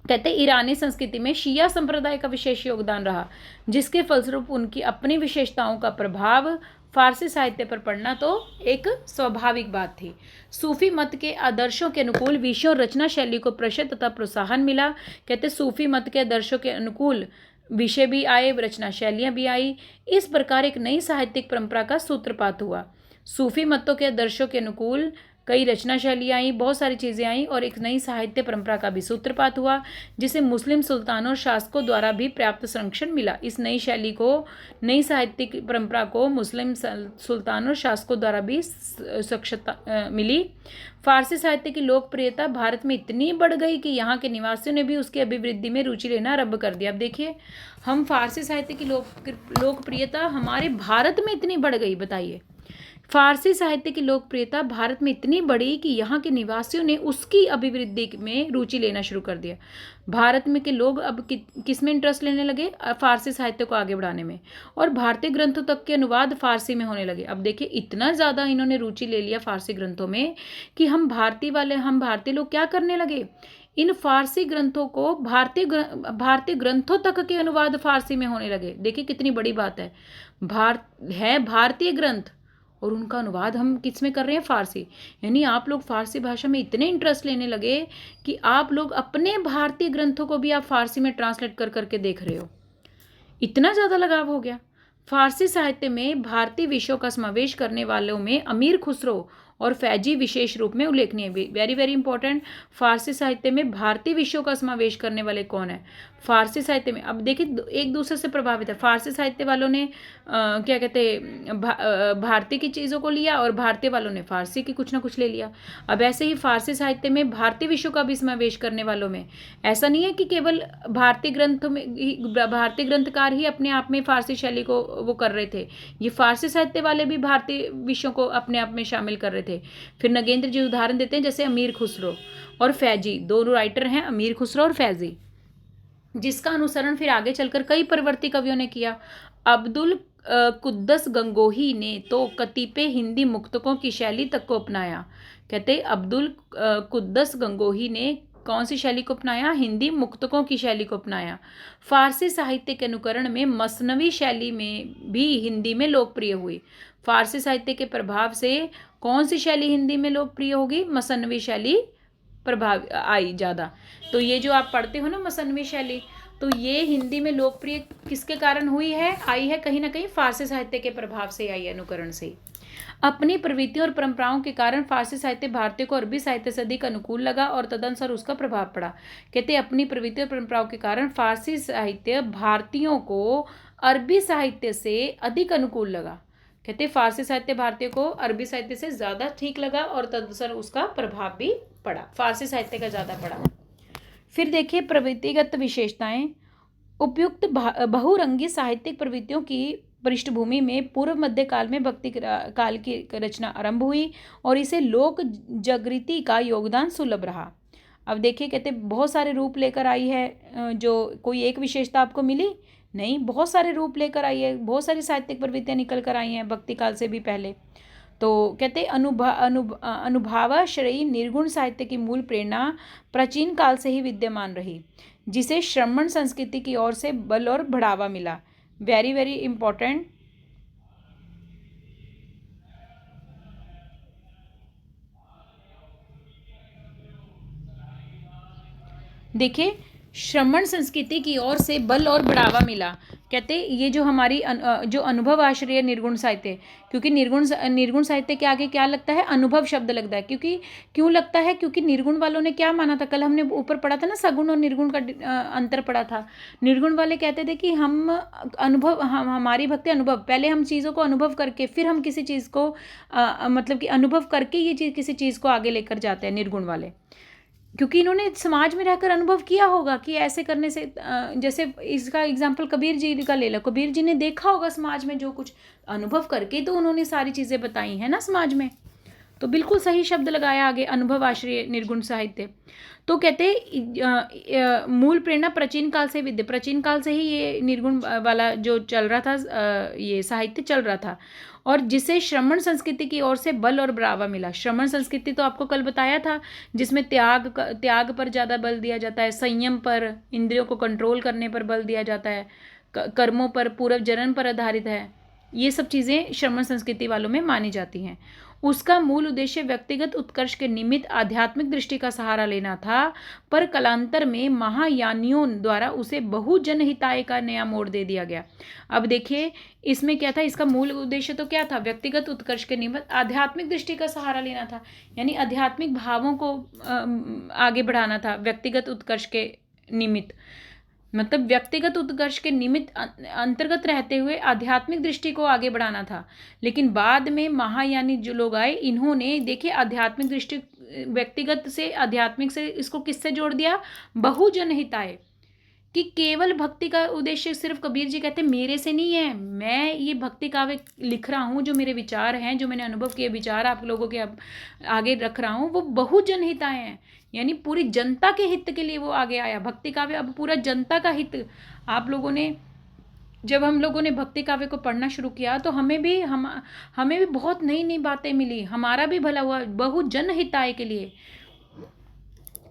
कहते ईरानी संस्कृति में शिया संप्रदाय का विशेष योगदान रहा, जिसके फलस्वरूप उनकी अपनी विशेषताओं का प्रभाव फारसी साहित्य पर पड़ना तो एक स्वाभाविक बात थी। सूफी मत के आदर्शों के अनुकूल विषयों और रचना शैली को प्रशय तथा प्रोत्साहन मिला। कहते सूफी मत के आदर्शों के अनुकूल विषय भी आए, रचना शैलियाँ भी आई। इस प्रकार एक नई साहित्यिक परंपरा का सूत्रपात हुआ। सूफी मतों के आदर्शों के अनुकूल कई रचना शैलियाँ आई, बहुत सारी चीज़ें आई और एक नई साहित्य परंपरा का भी सूत्रपात हुआ, जिसे मुस्लिम सुल्तानों और शासकों द्वारा भी पर्याप्त संरक्षण मिला। इस नई शैली को, नई साहित्यिक परंपरा को मुस्लिम सुल्तानों और शासकों द्वारा भी सक्षमता मिली। फारसी साहित्य की लोकप्रियता भारत में इतनी बढ़ गई कि यहाँ के निवासियों ने भी उसकी अभिवृद्धि में रुचि लेना आरंभ कर दिया। अब देखिए, हम फारसी साहित्य की लोकप्रियता हमारे भारत में इतनी बढ़ गई, बताइए। फारसी साहित्य की लोकप्रियता भारत में इतनी बढ़ी कि यहाँ के निवासियों ने उसकी अभिवृद्धि में रुचि लेना शुरू कर दिया। भारत में के लोग अब किस में इंटरेस्ट लेने लगे? फारसी साहित्य को आगे बढ़ाने में, और भारतीय ग्रंथों तक के अनुवाद फारसी में होने लगे। अब देखिए, इतना ज़्यादा इन्होंने रुचि ले लिया फारसी ग्रंथों में कि हम भारतीय लोग क्या करने लगे, इन फारसी ग्रंथों को भारतीय ग्रंथों तक के अनुवाद फारसी में होने लगे। देखिए कितनी बड़ी बात है, भारतीय ग्रंथ और उनका अनुवाद हम किस में कर रहे हैं? फारसी। यानी आप लोग फारसी भाषा में इतने इंटरेस्ट लेने लगे कि आप लोग अपने भारतीय ग्रंथों को भी आप फारसी में ट्रांसलेट कर करके देख रहे हो। इतना ज़्यादा लगाव हो गया। फारसी साहित्य में भारतीय विषयों का समावेश करने वालों में अमीर खुसरो और फैजी विशेष रूप में उल्लेखनीय। वेरी वेरी इंपॉर्टेंट, फारसी साहित्य में भारतीय विषयों का समावेश करने वाले कौन है? फारसी साहित्य में। अब देखिए, एक दूसरे से प्रभावित है। फारसी साहित्य वालों ने क्या कहते हैं, भारतीय की चीज़ों को लिया और भारतीय वालों ने फारसी की कुछ ना कुछ ले लिया। अब ऐसे ही फारसी साहित्य में भारतीय विषयों का भी समावेश करने वालों में ऐसा नहीं है कि केवल भारतीय ग्रंथ में भारतीय ग्रंथकार ही अपने आप में फारसी शैली को वो कर रहे थे, ये फारसी साहित्य वाले भी भारतीय विषयों को अपने आप में शामिल कर रहे थे। फिर नगेंद्र जी उदाहरण देते हैं, जैसे अमीर खुसरो और फैजी, दोनों राइटर हैं, अमीर खुसरो और फैजी, जिसका अनुसरण फिर आगे चलकर कई परवर्ती कवियों ने किया। अब्दुल कुद्दस गंगोही ने तो कतिपय हिंदी मुक्तकों की शैली तक को अपनाया। कहते अब्दुल कुद्दस गंगोही ने कौन सी शैली को अपनाया? हिंदी मुक्तकों की शैली को अपनाया। फारसी साहित्य के अनुकरण में मसनवी शैली में भी हिंदी में लोकप्रिय हुई। फारसी साहित्य के प्रभाव से कौन सी शैली हिंदी में लोकप्रिय होगी? मसनवी शैली प्रभाव आई ज़्यादा। तो ये जो आप पढ़ते हो ना मसनवी शैली, तो ये हिंदी में लोकप्रिय किसके कारण हुई है? आई है कहीं ना कहीं फारसी साहित्य के प्रभाव से आई, अनुकरण से। अपनी प्रवृत्तियों और परंपराओं के कारण फारसी साहित्य भारतीय को अरबी साहित्य से अधिक अनुकूल लगा और तदनुसार उसका प्रभाव पड़ा। कहते अपनी प्रवृत्ति और परंपराओं के कारण फारसी साहित्य भारतीयों को अरबी साहित्य से अधिक अनुकूल लगा। कहते फारसी साहित्य भारतीय को अरबी साहित्य से ज़्यादा ठीक लगा और तदनुसार उसका प्रभाव भी पड़ा, फारसी साहित्य का ज़्यादा पड़ा। फिर देखिए प्रवृत्तिगत विशेषताएं। उपयुक्त बहुरंगी साहित्यिक प्रवृत्तियों की पृष्ठभूमि में पूर्व मध्य काल में भक्ति काल की रचना आरंभ हुई और इसे लोक जागृति का योगदान सुलभ रहा। अब देखिए, कहते बहुत सारे रूप लेकर आई है। जो कोई एक विशेषता आपको मिली नहीं, बहुत सारे रूप लेकर आई है, बहुत सारी साहित्यिक प्रवृत्तियां निकल कर आई हैं भक्ति काल से भी पहले। तो कहते अनुभावाश्रयी निर्गुण साहित्य की मूल प्रेरणा प्राचीन काल से ही विद्यमान रही, जिसे श्रमण संस्कृति की ओर से बल और बढ़ावा मिला। Very very important. देखिए, श्रमण संस्कृति की ओर से बल और बढ़ावा मिला। कहते ये जो हमारी जो अनुभव आश्रय निर्गुण साहित्य, क्योंकि निर्गुण साहित्य के आगे क्या लगता है? अनुभव शब्द लगता है। क्यों लगता है? क्योंकि निर्गुण वालों ने क्या माना था? कल हमने ऊपर पढ़ा था ना, सगुण और निर्गुण का अंतर पढ़ा था। निर्गुण वाले कहते थे कि हमारी भक्ति अनुभव, पहले हम चीज़ों को अनुभव करके फिर हम किसी चीज़ को मतलब कि अनुभव करके ये चीज़ किसी चीज़ को आगे लेकर जाते हैं निर्गुण वाले, क्योंकि इन्होंने समाज में रहकर अनुभव किया होगा कि ऐसे करने से, जैसे इसका एग्जाम्पल कबीर जी का ले लो। कबीर जी ने देखा होगा समाज में जो कुछ अनुभव करके, तो उन्होंने सारी चीज़ें बताई हैं ना समाज में। तो बिल्कुल सही शब्द लगाया आगे, अनुभव आश्रय निर्गुण साहित्य। तो कहते मूल प्रेरणा प्राचीन काल से प्राचीन काल से ही ये निर्गुण वाला जो चल रहा था, ये साहित्य चल रहा था, और जिसे श्रमण संस्कृति की ओर से बल और बढ़ावा मिला। श्रमण संस्कृति तो आपको कल बताया था, जिसमें त्याग पर ज़्यादा बल दिया जाता है, संयम पर, इंद्रियों को कंट्रोल करने पर बल दिया जाता है, कर्मों पर, पूर्व जन्म पर आधारित है। ये सब चीज़ें श्रमण संस्कृति वालों में मानी जाती हैं। उसका मूल उद्देश्य व्यक्तिगत उत्कर्ष के निमित्त आध्यात्मिक दृष्टि का सहारा लेना था, पर कालांतर में महायानियों द्वारा उसे बहुजन हिताय का नया मोड़ दे दिया गया। अब देखिए इसमें क्या था, इसका मूल उद्देश्य तो क्या था, व्यक्तिगत उत्कर्ष के निमित्त आध्यात्मिक दृष्टि का सहारा लेना था, यानी आध्यात्मिक भावों को आगे बढ़ाना था व्यक्तिगत उत्कर्ष के निमित्त, मतलब व्यक्तिगत उत्कर्ष के निमित्त अंतर्गत रहते हुए आध्यात्मिक दृष्टि को आगे बढ़ाना था। लेकिन बाद में महायानी जो लोग आए, इन्होंने देखिए आध्यात्मिक दृष्टि, व्यक्तिगत से आध्यात्मिक से इसको किससे जोड़ दिया, बहुजन हिताय, कि केवल भक्ति का उद्देश्य सिर्फ कबीर जी कहते मेरे से नहीं है, मैं ये भक्ति काव्य लिख रहा हूँ, जो मेरे विचार हैं, जो मैंने अनुभव किए विचार आप लोगों के अब आगे रख रहा हूँ, वो बहुजन हिताय हैं, यानी पूरी जनता के हित के लिए वो आगे आया। भक्ति काव्य अब पूरा जनता का हित, आप लोगों ने जब हम लोगों ने भक्ति काव्य को पढ़ना शुरू किया तो हमें भी बहुत नई नई बातें मिली, हमारा भी भला हुआ, बहुजन हिताय के लिए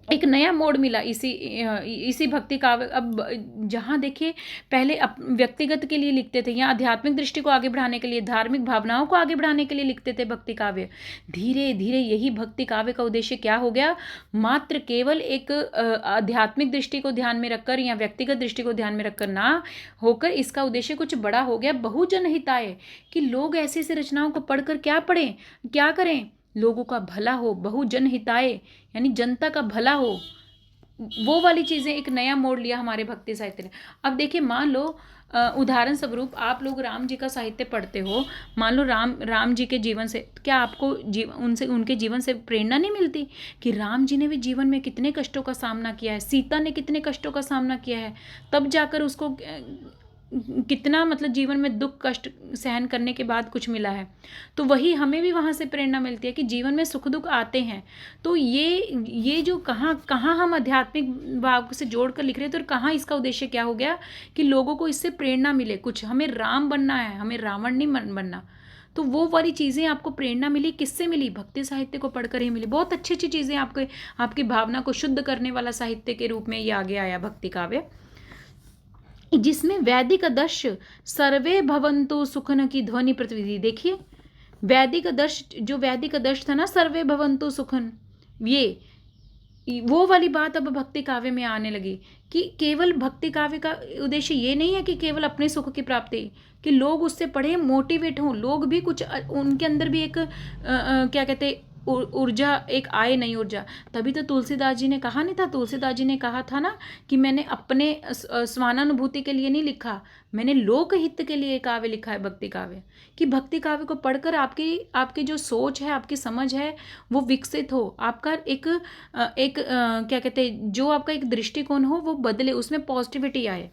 एक नया मोड़ मिला इसी भक्ति काव्य। अब जहाँ देखिए पहले व्यक्तिगत के लिए लिखते थे, यहाँ आध्यात्मिक दृष्टि को आगे बढ़ाने के लिए, धार्मिक भावनाओं को आगे बढ़ाने के लिए लिखते थे भक्ति काव्य। धीरे धीरे यही भक्ति काव्य का उद्देश्य क्या हो गया, मात्र केवल एक आध्यात्मिक दृष्टि को ध्यान में रखकर या व्यक्तिगत दृष्टि को ध्यान में रखकर ना होकर इसका उद्देश्य कुछ बड़ा हो गया, बहुजन हिताय, कि लोग ऐसी ऐसी रचनाओं को पढ़कर क्या पढ़ें, क्या करें, लोगों का भला हो, बहुजन हिताय यानी जनता का भला हो, वो वाली चीज़ें एक नया मोड़ लिया हमारे भक्ति साहित्य ने। अब देखिए मान लो उदाहरण स्वरूप आप लोग राम जी का साहित्य पढ़ते हो, मान लो राम जी के जीवन से क्या आपको उनके जीवन से प्रेरणा नहीं मिलती कि राम जी ने भी जीवन में कितने कष्टों का सामना किया है, सीता ने कितने कष्टों का सामना किया है, तब जाकर उसको कितना मतलब जीवन में दुख कष्ट सहन करने के बाद कुछ मिला है। तो वही हमें भी वहाँ से प्रेरणा मिलती है कि जीवन में सुख दुख आते हैं, तो ये जो कहाँ हम आध्यात्मिक भाव से जोड़ कर लिख रहे थे और कहाँ इसका उद्देश्य क्या हो गया कि लोगों को इससे प्रेरणा मिले, कुछ हमें राम बनना है, हमें रावण नहीं बनना। तो वो वाली चीज़ें आपको प्रेरणा मिली, किससे मिली, भक्ति साहित्य को पढ़कर ही मिली। बहुत अच्छी अच्छी चीज़ें आपकी भावना को शुद्ध करने वाला साहित्य के रूप में ये आगे आया भक्ति काव्य, जिसमें वैदिक आदर्श सर्वे भवन्तु सुखन की ध्वनि प्रतिविधि। देखिए वैदिक आदर्श, जो वैदिक आदर्श था ना, सर्वे भवन्तु सुखन, ये वो वाली बात अब भक्ति काव्य में आने लगी कि केवल भक्ति काव्य का उद्देश्य ये नहीं है कि केवल अपने सुख की प्राप्ति, कि लोग उससे पढ़े मोटिवेट हों, लोग भी कुछ उनके अंदर भी एक क्या कहते ऊर्जा एक आए, नई ऊर्जा। तभी तो तुलसीदास जी ने कहा नहीं था, तुलसीदास जी ने कहा था ना कि मैंने अपने स्वानुभूति के लिए नहीं लिखा, मैंने लोकहित के लिए काव्य लिखा है भक्ति काव्य, कि भक्ति काव्य को पढ़कर आपकी जो सोच है, आपकी समझ है वो विकसित हो, आपका एक क्या कहते हैं, जो आपका एक दृष्टिकोण हो वो बदले, उसमें पॉजिटिविटी आए।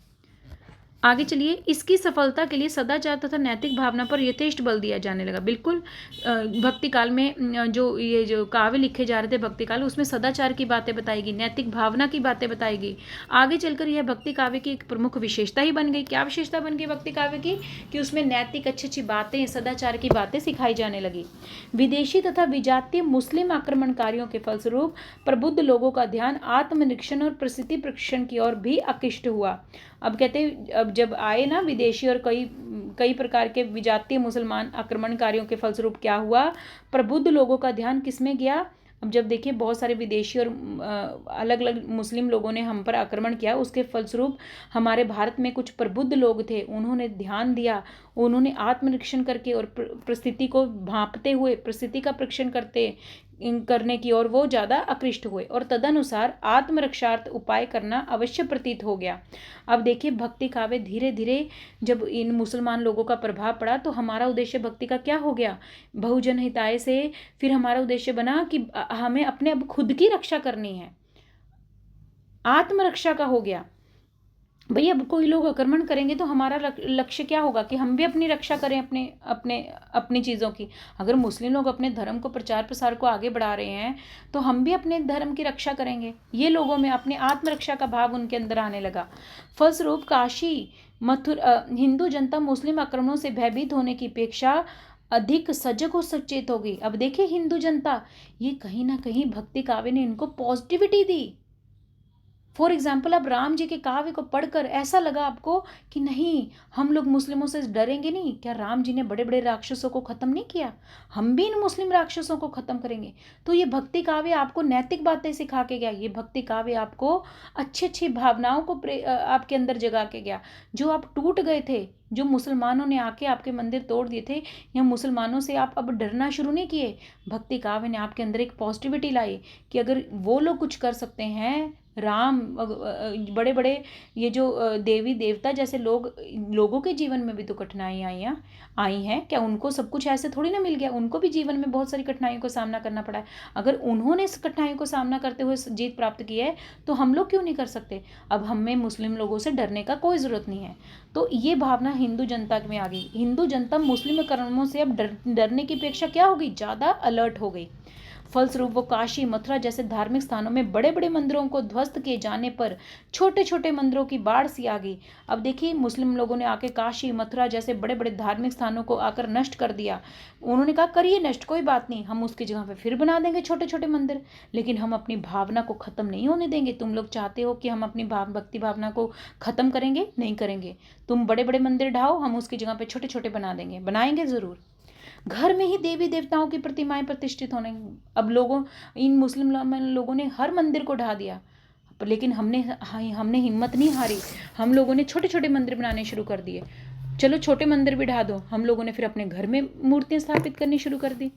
आगे चलिए, इसकी सफलता के लिए सदाचार तथा नैतिक भावना पर यथेष्ट बल दिया जाने लगा। बिल्कुल भक्ति काल में जो काव्य लिखे जा रहे थे भक्ति काल, उसमें सदाचार की बातें बताएगी, नैतिक भावना की बातें बताएगी। आगे चलकर यह भक्ति काव्य की एक प्रमुख विशेषता ही बन गई। क्या विशेषता बन गई भक्ति काव्य की, कि उसमें नैतिक अच्छी अच्छी बातें, सदाचार की बातें सिखाई जाने लगी। विदेशी तथा विजातीय मुस्लिम आक्रमणकारियों के फलस्वरूप प्रबुद्ध लोगों का ध्यान आत्मनिरीक्षण और प्रसिद्धि प्रशिक्षण की ओर भी आकृष्ट हुआ। अब कहते अब जब आए ना विदेशी और कई प्रकार के विजातीय मुसलमान आक्रमणकारियों के फलस्वरूप क्या हुआ, प्रबुद्ध लोगों का ध्यान किसमें गया। अब जब देखिए बहुत सारे विदेशी और अलग अलग मुस्लिम लोगों ने हम पर आक्रमण किया, उसके फलस्वरूप हमारे भारत में कुछ प्रबुद्ध लोग थे, उन्होंने ध्यान दिया, उन्होंने आत्मनिरीक्षण करके और परिस्थिति को भांपते हुए परिस्थिति का परीक्षण करने की ओर वो ज़्यादा आकृष्ट हुए और तदनुसार आत्मरक्षार्थ उपाय करना अवश्य प्रतीत हो गया। अब देखिए भक्ति काव्य धीरे धीरे जब इन मुसलमान लोगों का प्रभाव पड़ा तो हमारा उद्देश्य भक्ति का क्या हो गया, बहुजन हिताय से फिर हमारा उद्देश्य बना कि हमें अपने अब खुद की रक्षा करनी है, आत्मरक्षा का हो गया। भैया अब कोई लोग आक्रमण करेंगे तो हमारा लक्ष्य क्या होगा कि हम भी अपनी रक्षा करें अपनी चीज़ों की। अगर मुस्लिम लोग अपने धर्म को प्रचार प्रसार को आगे बढ़ा रहे हैं तो हम भी अपने धर्म की रक्षा करेंगे। ये लोगों में अपनी आत्मरक्षा का भाव उनके अंदर आने लगा। फलस्वरूप काशी मथुरा हिंदू जनता मुस्लिम आक्रमणों से भयभीत होने की अपेक्षा अधिक सजग और सचेत हो गई। अब देखिए हिंदू जनता, ये कहीं ना कहीं भक्ति काव्य ने इनको पॉजिटिविटी दी। फॉर एग्जाम्पल आप राम जी के काव्य को पढ़कर ऐसा लगा आपको कि नहीं, हम लोग मुस्लिमों से डरेंगे नहीं, क्या राम जी ने बड़े बड़े राक्षसों को खत्म नहीं किया, हम भी इन मुस्लिम राक्षसों को खत्म करेंगे। तो ये भक्ति काव्य आपको नैतिक बातें सिखा के गया, ये भक्ति काव्य आपको अच्छी अच्छी भावनाओं को आपके अंदर जगा के गया। जो आप टूट गए थे, जो मुसलमानों ने आके आपके मंदिर तोड़ दिए थे, या मुसलमानों से आप अब डरना शुरू नहीं किए, भक्ति काव्य ने आपके अंदर एक पॉजिटिविटी लाई कि अगर वो लोग कुछ कर सकते हैं, राम बड़े बड़े ये जो देवी देवता जैसे लोगों के जीवन में भी तो कठिनाइयाँ आई हैं, क्या उनको सब कुछ ऐसे थोड़ी ना मिल गया, उनको भी जीवन में बहुत सारी कठिनाइयों का सामना करना पड़ा है। अगर उन्होंने इस कठिनाइयों को सामना करते हुए जीत प्राप्त की है तो हम लोग क्यों नहीं कर सकते। अब हमें मुस्लिम लोगों से डरने का कोई ज़रूरत नहीं है। तो ये भावना हिंदू जनता में आ गई। हिंदू जनता मुस्लिम कर्मों से अब डरने की अपेक्षा क्या हो गई, ज़्यादा अलर्ट हो गई। फलस्वरूप वो काशी मथुरा जैसे धार्मिक स्थानों में बड़े बड़े मंदिरों को ध्वस्त किए जाने पर छोटे छोटे मंदिरों की बाढ़ सी आ गई। अब देखिए, मुस्लिम लोगों ने आके काशी मथुरा जैसे बड़े बड़े धार्मिक स्थानों को आकर नष्ट कर दिया। उन्होंने कहा करिए नष्ट, कोई बात नहीं, हम उसकी जगह पे फिर बना देंगे छोटे छोटे मंदिर, लेकिन हम अपनी भावना को खत्म नहीं होने देंगे। तुम लोग चाहते हो कि हम अपनी भक्ति भावना को खत्म करेंगे, नहीं करेंगे। तुम बड़े बड़े मंदिर ढाओ, हम उसकी जगह पे छोटे छोटे बना देंगे, बनाएंगे जरूर। घर में ही देवी देवताओं की प्रतिमाएं प्रतिष्ठित होने, अब इन मुस्लिम लोगों ने हर मंदिर को ढा दिया, लेकिन हमने हिम्मत नहीं हारी। हम लोगों ने छोटे छोटे मंदिर बनाने शुरू कर दिए। चलो छोटे मंदिर भी ढा दो, हम लोगों ने फिर अपने घर में मूर्तियां स्थापित करनी शुरू कर दी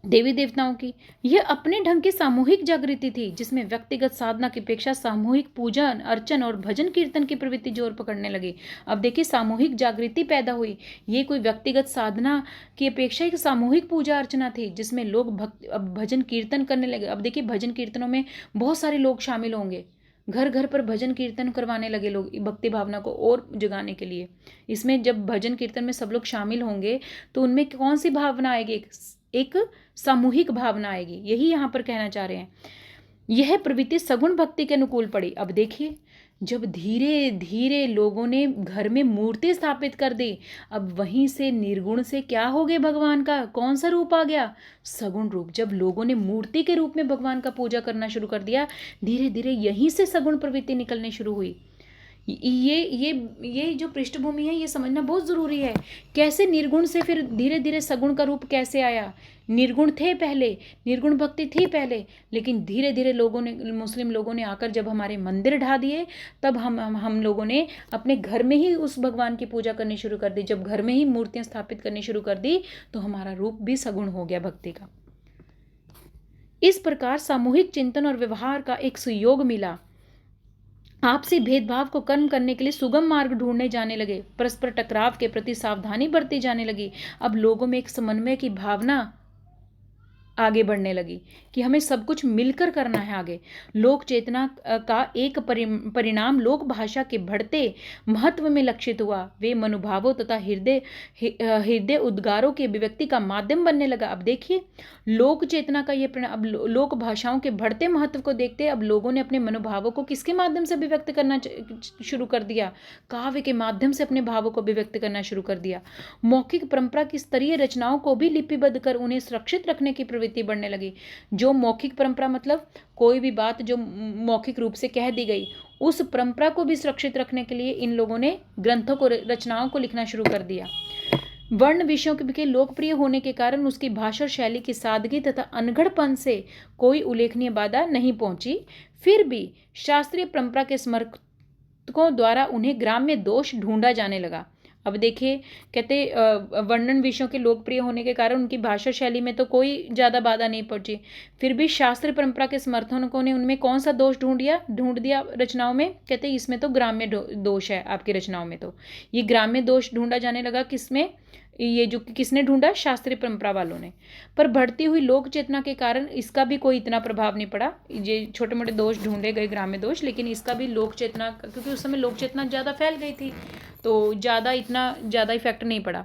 देवी देवताओं की। यह अपने ढंग की सामूहिक जागृति थी, जिसमें व्यक्तिगत साधना की अपेक्षा सामूहिक पूजन अर्चन और भजन कीर्तन की प्रवृत्ति जोर पकड़ने लगी। अब देखिए, सामूहिक जागृति पैदा हुई। ये कोई व्यक्तिगत साधना की अपेक्षा एक सामूहिक पूजा अर्चना थी, जिसमें लोग भजन कीर्तन करने लगे। अब देखिए, भजन कीर्तनों में बहुत सारे लोग शामिल होंगे, घर घर पर भजन कीर्तन करवाने लगे लोग भक्ति भावना को और जगाने के लिए। इसमें जब भजन कीर्तन में सब लोग शामिल होंगे तो उनमें कौन सी भावना आएगी, एक सामूहिक भावना आएगी। यही यहाँ पर कहना चाह रहे हैं। यह प्रवृत्ति सगुण भक्ति के अनुकूल पड़ी। अब देखिए, जब धीरे धीरे लोगों ने घर में मूर्ति स्थापित कर दी, अब वहीं से निर्गुण से क्या हो गए, भगवान का कौन सा रूप आ गया, सगुण रूप। जब लोगों ने मूर्ति के रूप में भगवान का पूजा करना शुरू कर दिया, धीरे धीरे यहीं से सगुण प्रवृत्ति निकलनी शुरू हुई। ये जो पृष्ठभूमि है, ये समझना बहुत ज़रूरी है। कैसे निर्गुण से फिर धीरे धीरे सगुण का रूप कैसे आया। निर्गुण थे पहले, निर्गुण भक्ति थी पहले, लेकिन धीरे धीरे मुस्लिम लोगों ने आकर जब हमारे मंदिर ढा दिए, तब हम लोगों ने अपने घर में ही उस भगवान की पूजा करनी शुरू कर दी। जब घर में ही मूर्तियां स्थापित करनी शुरू कर दी, तो हमारा रूप भी सगुण हो गया भक्ति का। इस प्रकार सामूहिक चिंतन और व्यवहार का एक सुयोग मिला। आपसी भेदभाव को कम करने के लिए सुगम मार्ग ढूंढने जाने लगे। परस्पर टकराव के प्रति सावधानी बरती जाने लगी। अब लोगों में एक समन्वय की भावना आगे बढ़ने लगी कि हमें सब कुछ मिलकर करना है आगे। लोक चेतना का एक परिणाम लोक भाषा के बढ़ते महत्व में लक्षित हुआ। वे मनोभावों तथा हृदय उद्गारों के अभिव्यक्ति का माध्यम बनने लगा। अब देखिए, लोक चेतना का ये अब लोक भाषाओं के बढ़ते महत्व को देखते अब लोगों ने अपने मनोभावों को किसके माध्यम से अभिव्यक्त करना शुरू कर दिया, काव्य के माध्यम से अपने भावों को अभिव्यक्त करना शुरू कर दिया। मौखिक परंपरा की स्तरीय रचनाओं को भी लिपिबद्ध कर उन्हें सुरक्षित रखने की प्रवृत्ति बढ़ने लगी। जो मौखिक परंपरा मतलब कोई भी बात जो मौखिक रूप से कह दी गई, उस परंपरा को भी सुरक्षित रखने के लिए इन लोगों ने ग्रंथों को, रचनाओं को लिखना शुरू कर दिया। वर्ण विषयों के लोकप्रिय होने के कारण उसकी भाषा शैली की सादगी तथा अनगढ़पन से कोई उल्लेखनीय बाधा नहीं पहुंची। फिर भी शास्त्रीय परंपरा के समर्थकों द्वारा उन्हें ग्राम्य दोष ढूंढा जाने लगा। अब देखिए, कहते वर्णन विषयों के लोकप्रिय होने के कारण उनकी भाषा शैली में तो कोई ज़्यादा बाधा नहीं पहुंची। फिर भी शास्त्रीय परंपरा के समर्थकों ने उनमें कौन सा दोष ढूंढ दिया रचनाओं में। कहते इसमें तो ग्राम्य दोष है आपकी रचनाओं में। तो ये ग्राम्य दोष ढूंढा जाने लगा किसमें, ये जो किसने ढूंढा, शास्त्रीय परंपरा वालों ने। पर बढ़ती हुई लोक चेतना के कारण इसका भी कोई इतना प्रभाव नहीं पड़ा। ये छोटे मोटे दोष ढूंढे गए, ग्राम्य दोष, लेकिन इसका भी लोक चेतना, क्योंकि उस समय लोक चेतना ज़्यादा फैल गई थी, तो इतना ज़्यादा इफेक्ट नहीं पड़ा।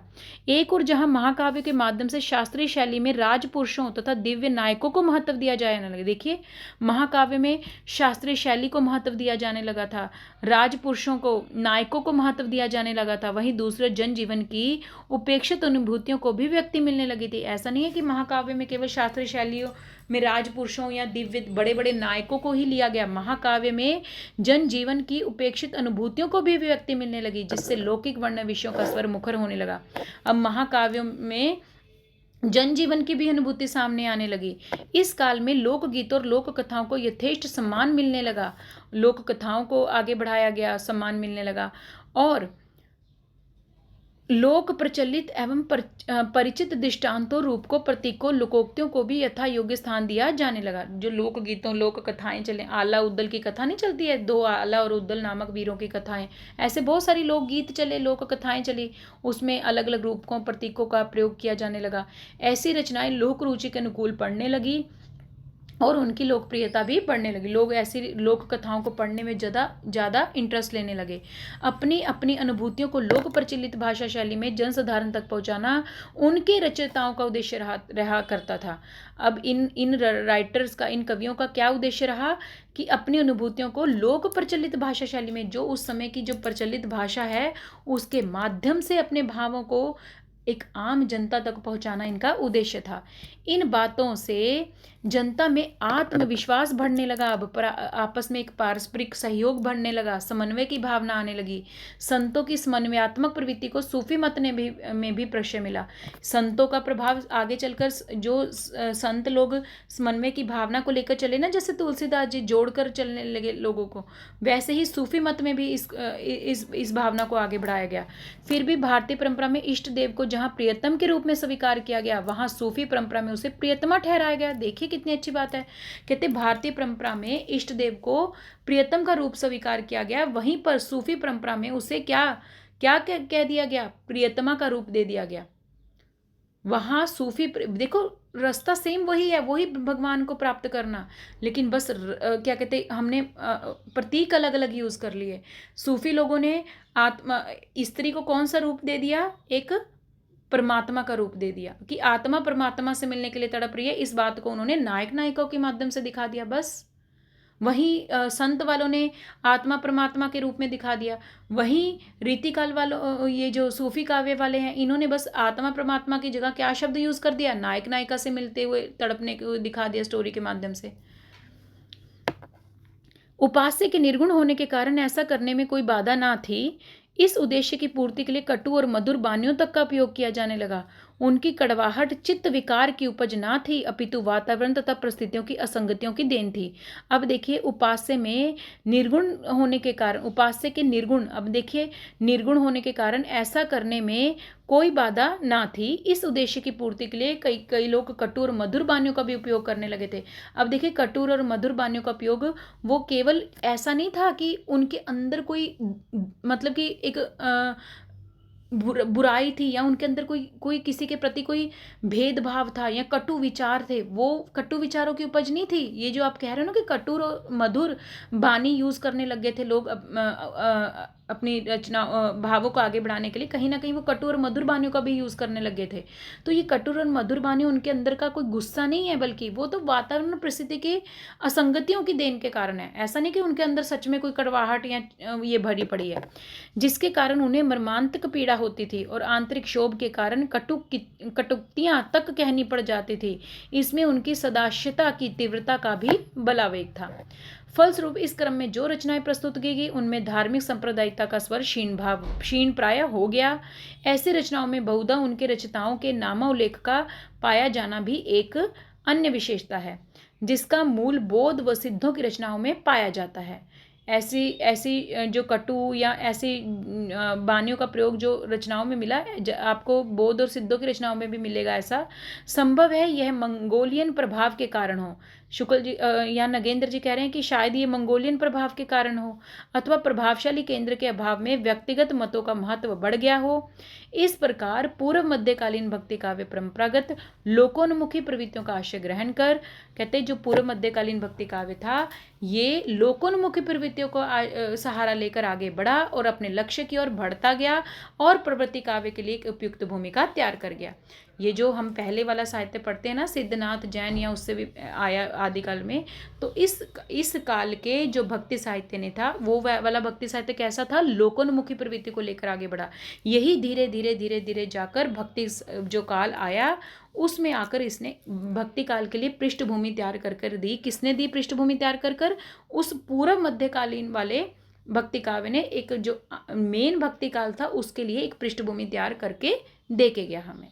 एक और जहाँ महाकाव्य के माध्यम से शास्त्रीय शैली में राजपुरुषों तथा दिव्य नायकों को महत्व दिया जाने लगा। देखिए, महाकाव्य में शास्त्रीय शैली को महत्व दिया जाने लगा था, राजपुरुषों को, नायकों को महत्व दिया जाने लगा था। वहीं दूसरे जनजीवन की उपेक्षित अनुभूतियों को भी व्यक्ति मिलने लगी थी। ऐसा नहीं है कि महाकाव्य में केवल शास्त्रीय में राजपुरुषों या दिव्य बड़े बड़े नायकों को ही लिया गया। महाकाव्य में जन जीवन की उपेक्षित अनुभूतियों को भी अभिव्यक्ति मिलने लगी, जिससे लौकिक वर्ण विषयों का स्वर मुखर होने लगा। अब महाकाव्यों में जनजीवन की भी अनुभूति सामने आने लगी। इस काल में लोकगीतों और लोक कथाओं को यथेष्ट सम्मान मिलने लगा। लोक कथाओं को आगे बढ़ाया गया, सम्मान मिलने लगा, और लोक प्रचलित एवं परिचित दृष्टांतों, रूपकों, प्रतीकों, लोकोक्तियों को भी यथा योग्य स्थान दिया जाने लगा। जो लोक गीतों, लोक कथाएं चले, आला उद्दल की कथा नहीं चलती है, 2 आला और उद्दल नामक वीरों की कथाएं, ऐसे बहुत सारी लोकगीत चले, लोक कथाएं चली, उसमें अलग अलग रूपकों, प्रतीकों का प्रयोग किया जाने लगा। ऐसी रचनाएं लोक रुचि के अनुकूल पढ़ने लगी और उनकी लोकप्रियता भी बढ़ने लगी। लोग ऐसी लोक कथाओं को पढ़ने में ज़्यादा इंटरेस्ट लेने लगे। अपनी अपनी अनुभूतियों को लोक प्रचलित भाषा शैली में जनसाधारण तक पहुंचाना उनके रचयिताओं का उद्देश्य रहा करता था। अब इन राइटर्स का, इन कवियों का क्या उद्देश्य रहा कि अपनी अनुभूतियों को लोक प्रचलित भाषा शैली में, जो उस समय की जो प्रचलित भाषा है, उसके माध्यम से अपने भावों को एक आम जनता तक पहुंचाना इनका उद्देश्य था। इन बातों से जनता में आत्मविश्वास बढ़ने लगा। अब आपस में एक पारस्परिक सहयोग बढ़ने लगा, समन्वय की भावना आने लगी। संतों की समन्वयात्मक प्रवृत्ति को सूफी मत में भी प्रश्रय मिला। संतों का प्रभाव आगे चलकर जो संत लोग समन्वय की भावना को लेकर चले ना, जैसे तुलसीदास जी जोड़कर चलने लगे लोगों को, वैसे ही सूफी मत में भी इस भावना को आगे बढ़ाया गया। फिर भी भारतीय परंपरा में इष्ट देव को जहाँ प्रियतम के रूप में स्वीकार किया गया, वहाँ सूफी परंपरा में उसे प्रियतमा ठहराया गया। देखिए कितनी अच्छी बात है। कहते भारतीय परंपरा में इष्ट देव को प्रियतम का रूप स्वीकार किया गया, वहीं पर सूफी परंपरा में उसे क्या क्या कह दिया गया, प्रियतमा का रूप दे दिया गया। वहाँ सूफी, देखो रास्ता सेम वही है, वही भगवान को प्राप्त करना, लेकिन बस क्या कहते हमने प्रतीक अलग अलग यूज कर लिए। सूफी लोगों ने आत्मा, स्त्री को कौन सा रूप दे दिया, एक परमात्मा का रूप दे दिया, कि आत्मा परमात्मा से मिलने के लिए तड़प रही है। इस बात को उन्होंने नायक नायिकाओं के माध्यम से दिखा दिया बस। वहीं संत वालों ने आत्मा परमात्मा के रूप में दिखा दिया। वहीं रीतिकाल वालों, ये जो सूफी काव्य वाले हैं, इन्होंने बस आत्मा परमात्मा की जगह क्या शब्द यूज कर दिया, नायक नायिका से मिलते हुए तड़पने को दिखा दिया स्टोरी के माध्यम से। उपास्य के निर्गुण होने के कारण ऐसा करने में कोई बाधा ना थी। इस उद्देश्य की पूर्ति के लिए कटु और मधुर वाणियों तक का उपयोग किया जाने लगा। उनकी कड़वाहट चित्त विकार की उपज ना थी, अपितु वातावरण तथा परिस्थितियों की असंगतियों की देन थी। अब देखिए उपास्य में निर्गुण होने के कारण, उपास्य के निर्गुण, अब देखिए निर्गुण होने के कारण ऐसा करने में कोई बाधा ना थी। इस उद्देश्य की पूर्ति के लिए कई लोग कटु और मधुर वाणियों का भी उपयोग करने लगे थे। अब देखिए कटु और मधुर वाणियों का उपयोग वो केवल ऐसा नहीं था कि उनके अंदर कोई, मतलब कि एक बुराई थी, या उनके अंदर कोई किसी के प्रति कोई भेदभाव था, या कटु विचार थे। वो कटु विचारों की उपज नहीं थी। ये जो आप कह रहे हो ना कि कटु और मधुर वाणी यूज करने लग गए थे लोग अपनी रचना भावों को आगे बढ़ाने के लिए, कहीं ना कहीं वो कटु और मधुर वाणियों का भी यूज करने लग गए थे। तो ये कटु और मधुर वाणी उनके अंदर का कोई गुस्सा नहीं है, बल्कि वो तो वातावरण परिस्थिति की असंगतियों की देन के कारण है। ऐसा नहीं कि उनके अंदर सच में कोई कड़वाहट या ये भरी पड़ी है, जिसके कारण उन्हें मर्मांतिक पीड़ा होती थी और आंतरिक क्षोभ के कारण कटुक्तियां तक कहनी पड़ जाती थी। इसमें उनकी सदाश्यता की तीव्रता का भी बलावेग था। फलस्वरूप इस क्रम में जो रचनाएं प्रस्तुत की गई उनमें धार्मिक सांप्रदायिकता का स्वर क्षीण प्राय हो गया। ऐसी रचनाओं में बहुधा उनके रचयिताओं के नामोल्लेख का पाया जाना भी एक अन्य विशेषता है, जिसका मूल बौद्ध व सिद्धों की रचनाओं में पाया जाता है। ऐसी जो कटु या ऐसी वाणियों का प्रयोग जो रचनाओं में मिला है, आपको बौद्ध और सिद्धों की रचनाओं में भी मिलेगा। ऐसा संभव है यह मंगोलियन प्रभाव के कारण हो। शुक्ल जी या नगेंद्र जी कह रहे हैं कि शायद ये मंगोलियन प्रभाव के कारण हो, अथवा प्रभावशाली केंद्र के अभाव में व्यक्तिगत मतों का महत्व बढ़ गया हो। इस प्रकार पूर्व मध्यकालीन भक्ति काव्य परंपरागत लोकोन्मुखी प्रवृत्तियों का आश्रय ग्रहण कर, कहते जो पूर्व मध्यकालीन भक्ति काव्य था ये लोकोन्मुखी प्रवृत्तियों को सहारा लेकर आगे बढ़ा और अपने लक्ष्य की ओर बढ़ता गया और प्रवृत्ति काव्य के लिए एक उपयुक्त भूमिका तैयार कर गया। ये जो हम पहले वाला साहित्य पढ़ते हैं ना, सिद्धनाथ जैन या उससे भी आदिकाल में। तो इस काल के जो भक्ति साहित्य ने था वो वाला भक्ति साहित्य कैसा था, लोकोन्मुखी प्रवृत्ति को लेकर आगे बढ़ा। यही धीरे धीरे धीरे धीरे जाकर भक्ति जो काल आया उसमें आकर इसने भक्ति काल के लिए पृष्ठभूमि तैयार कर कर दी। किसने दी पृष्ठभूमि तैयार कर कर? उस पूर्व मध्यकालीन वाले भक्ति काव्य ने एक जो मेन भक्ति काल था उसके लिए एक पृष्ठभूमि तैयार करके दे के गया हमें।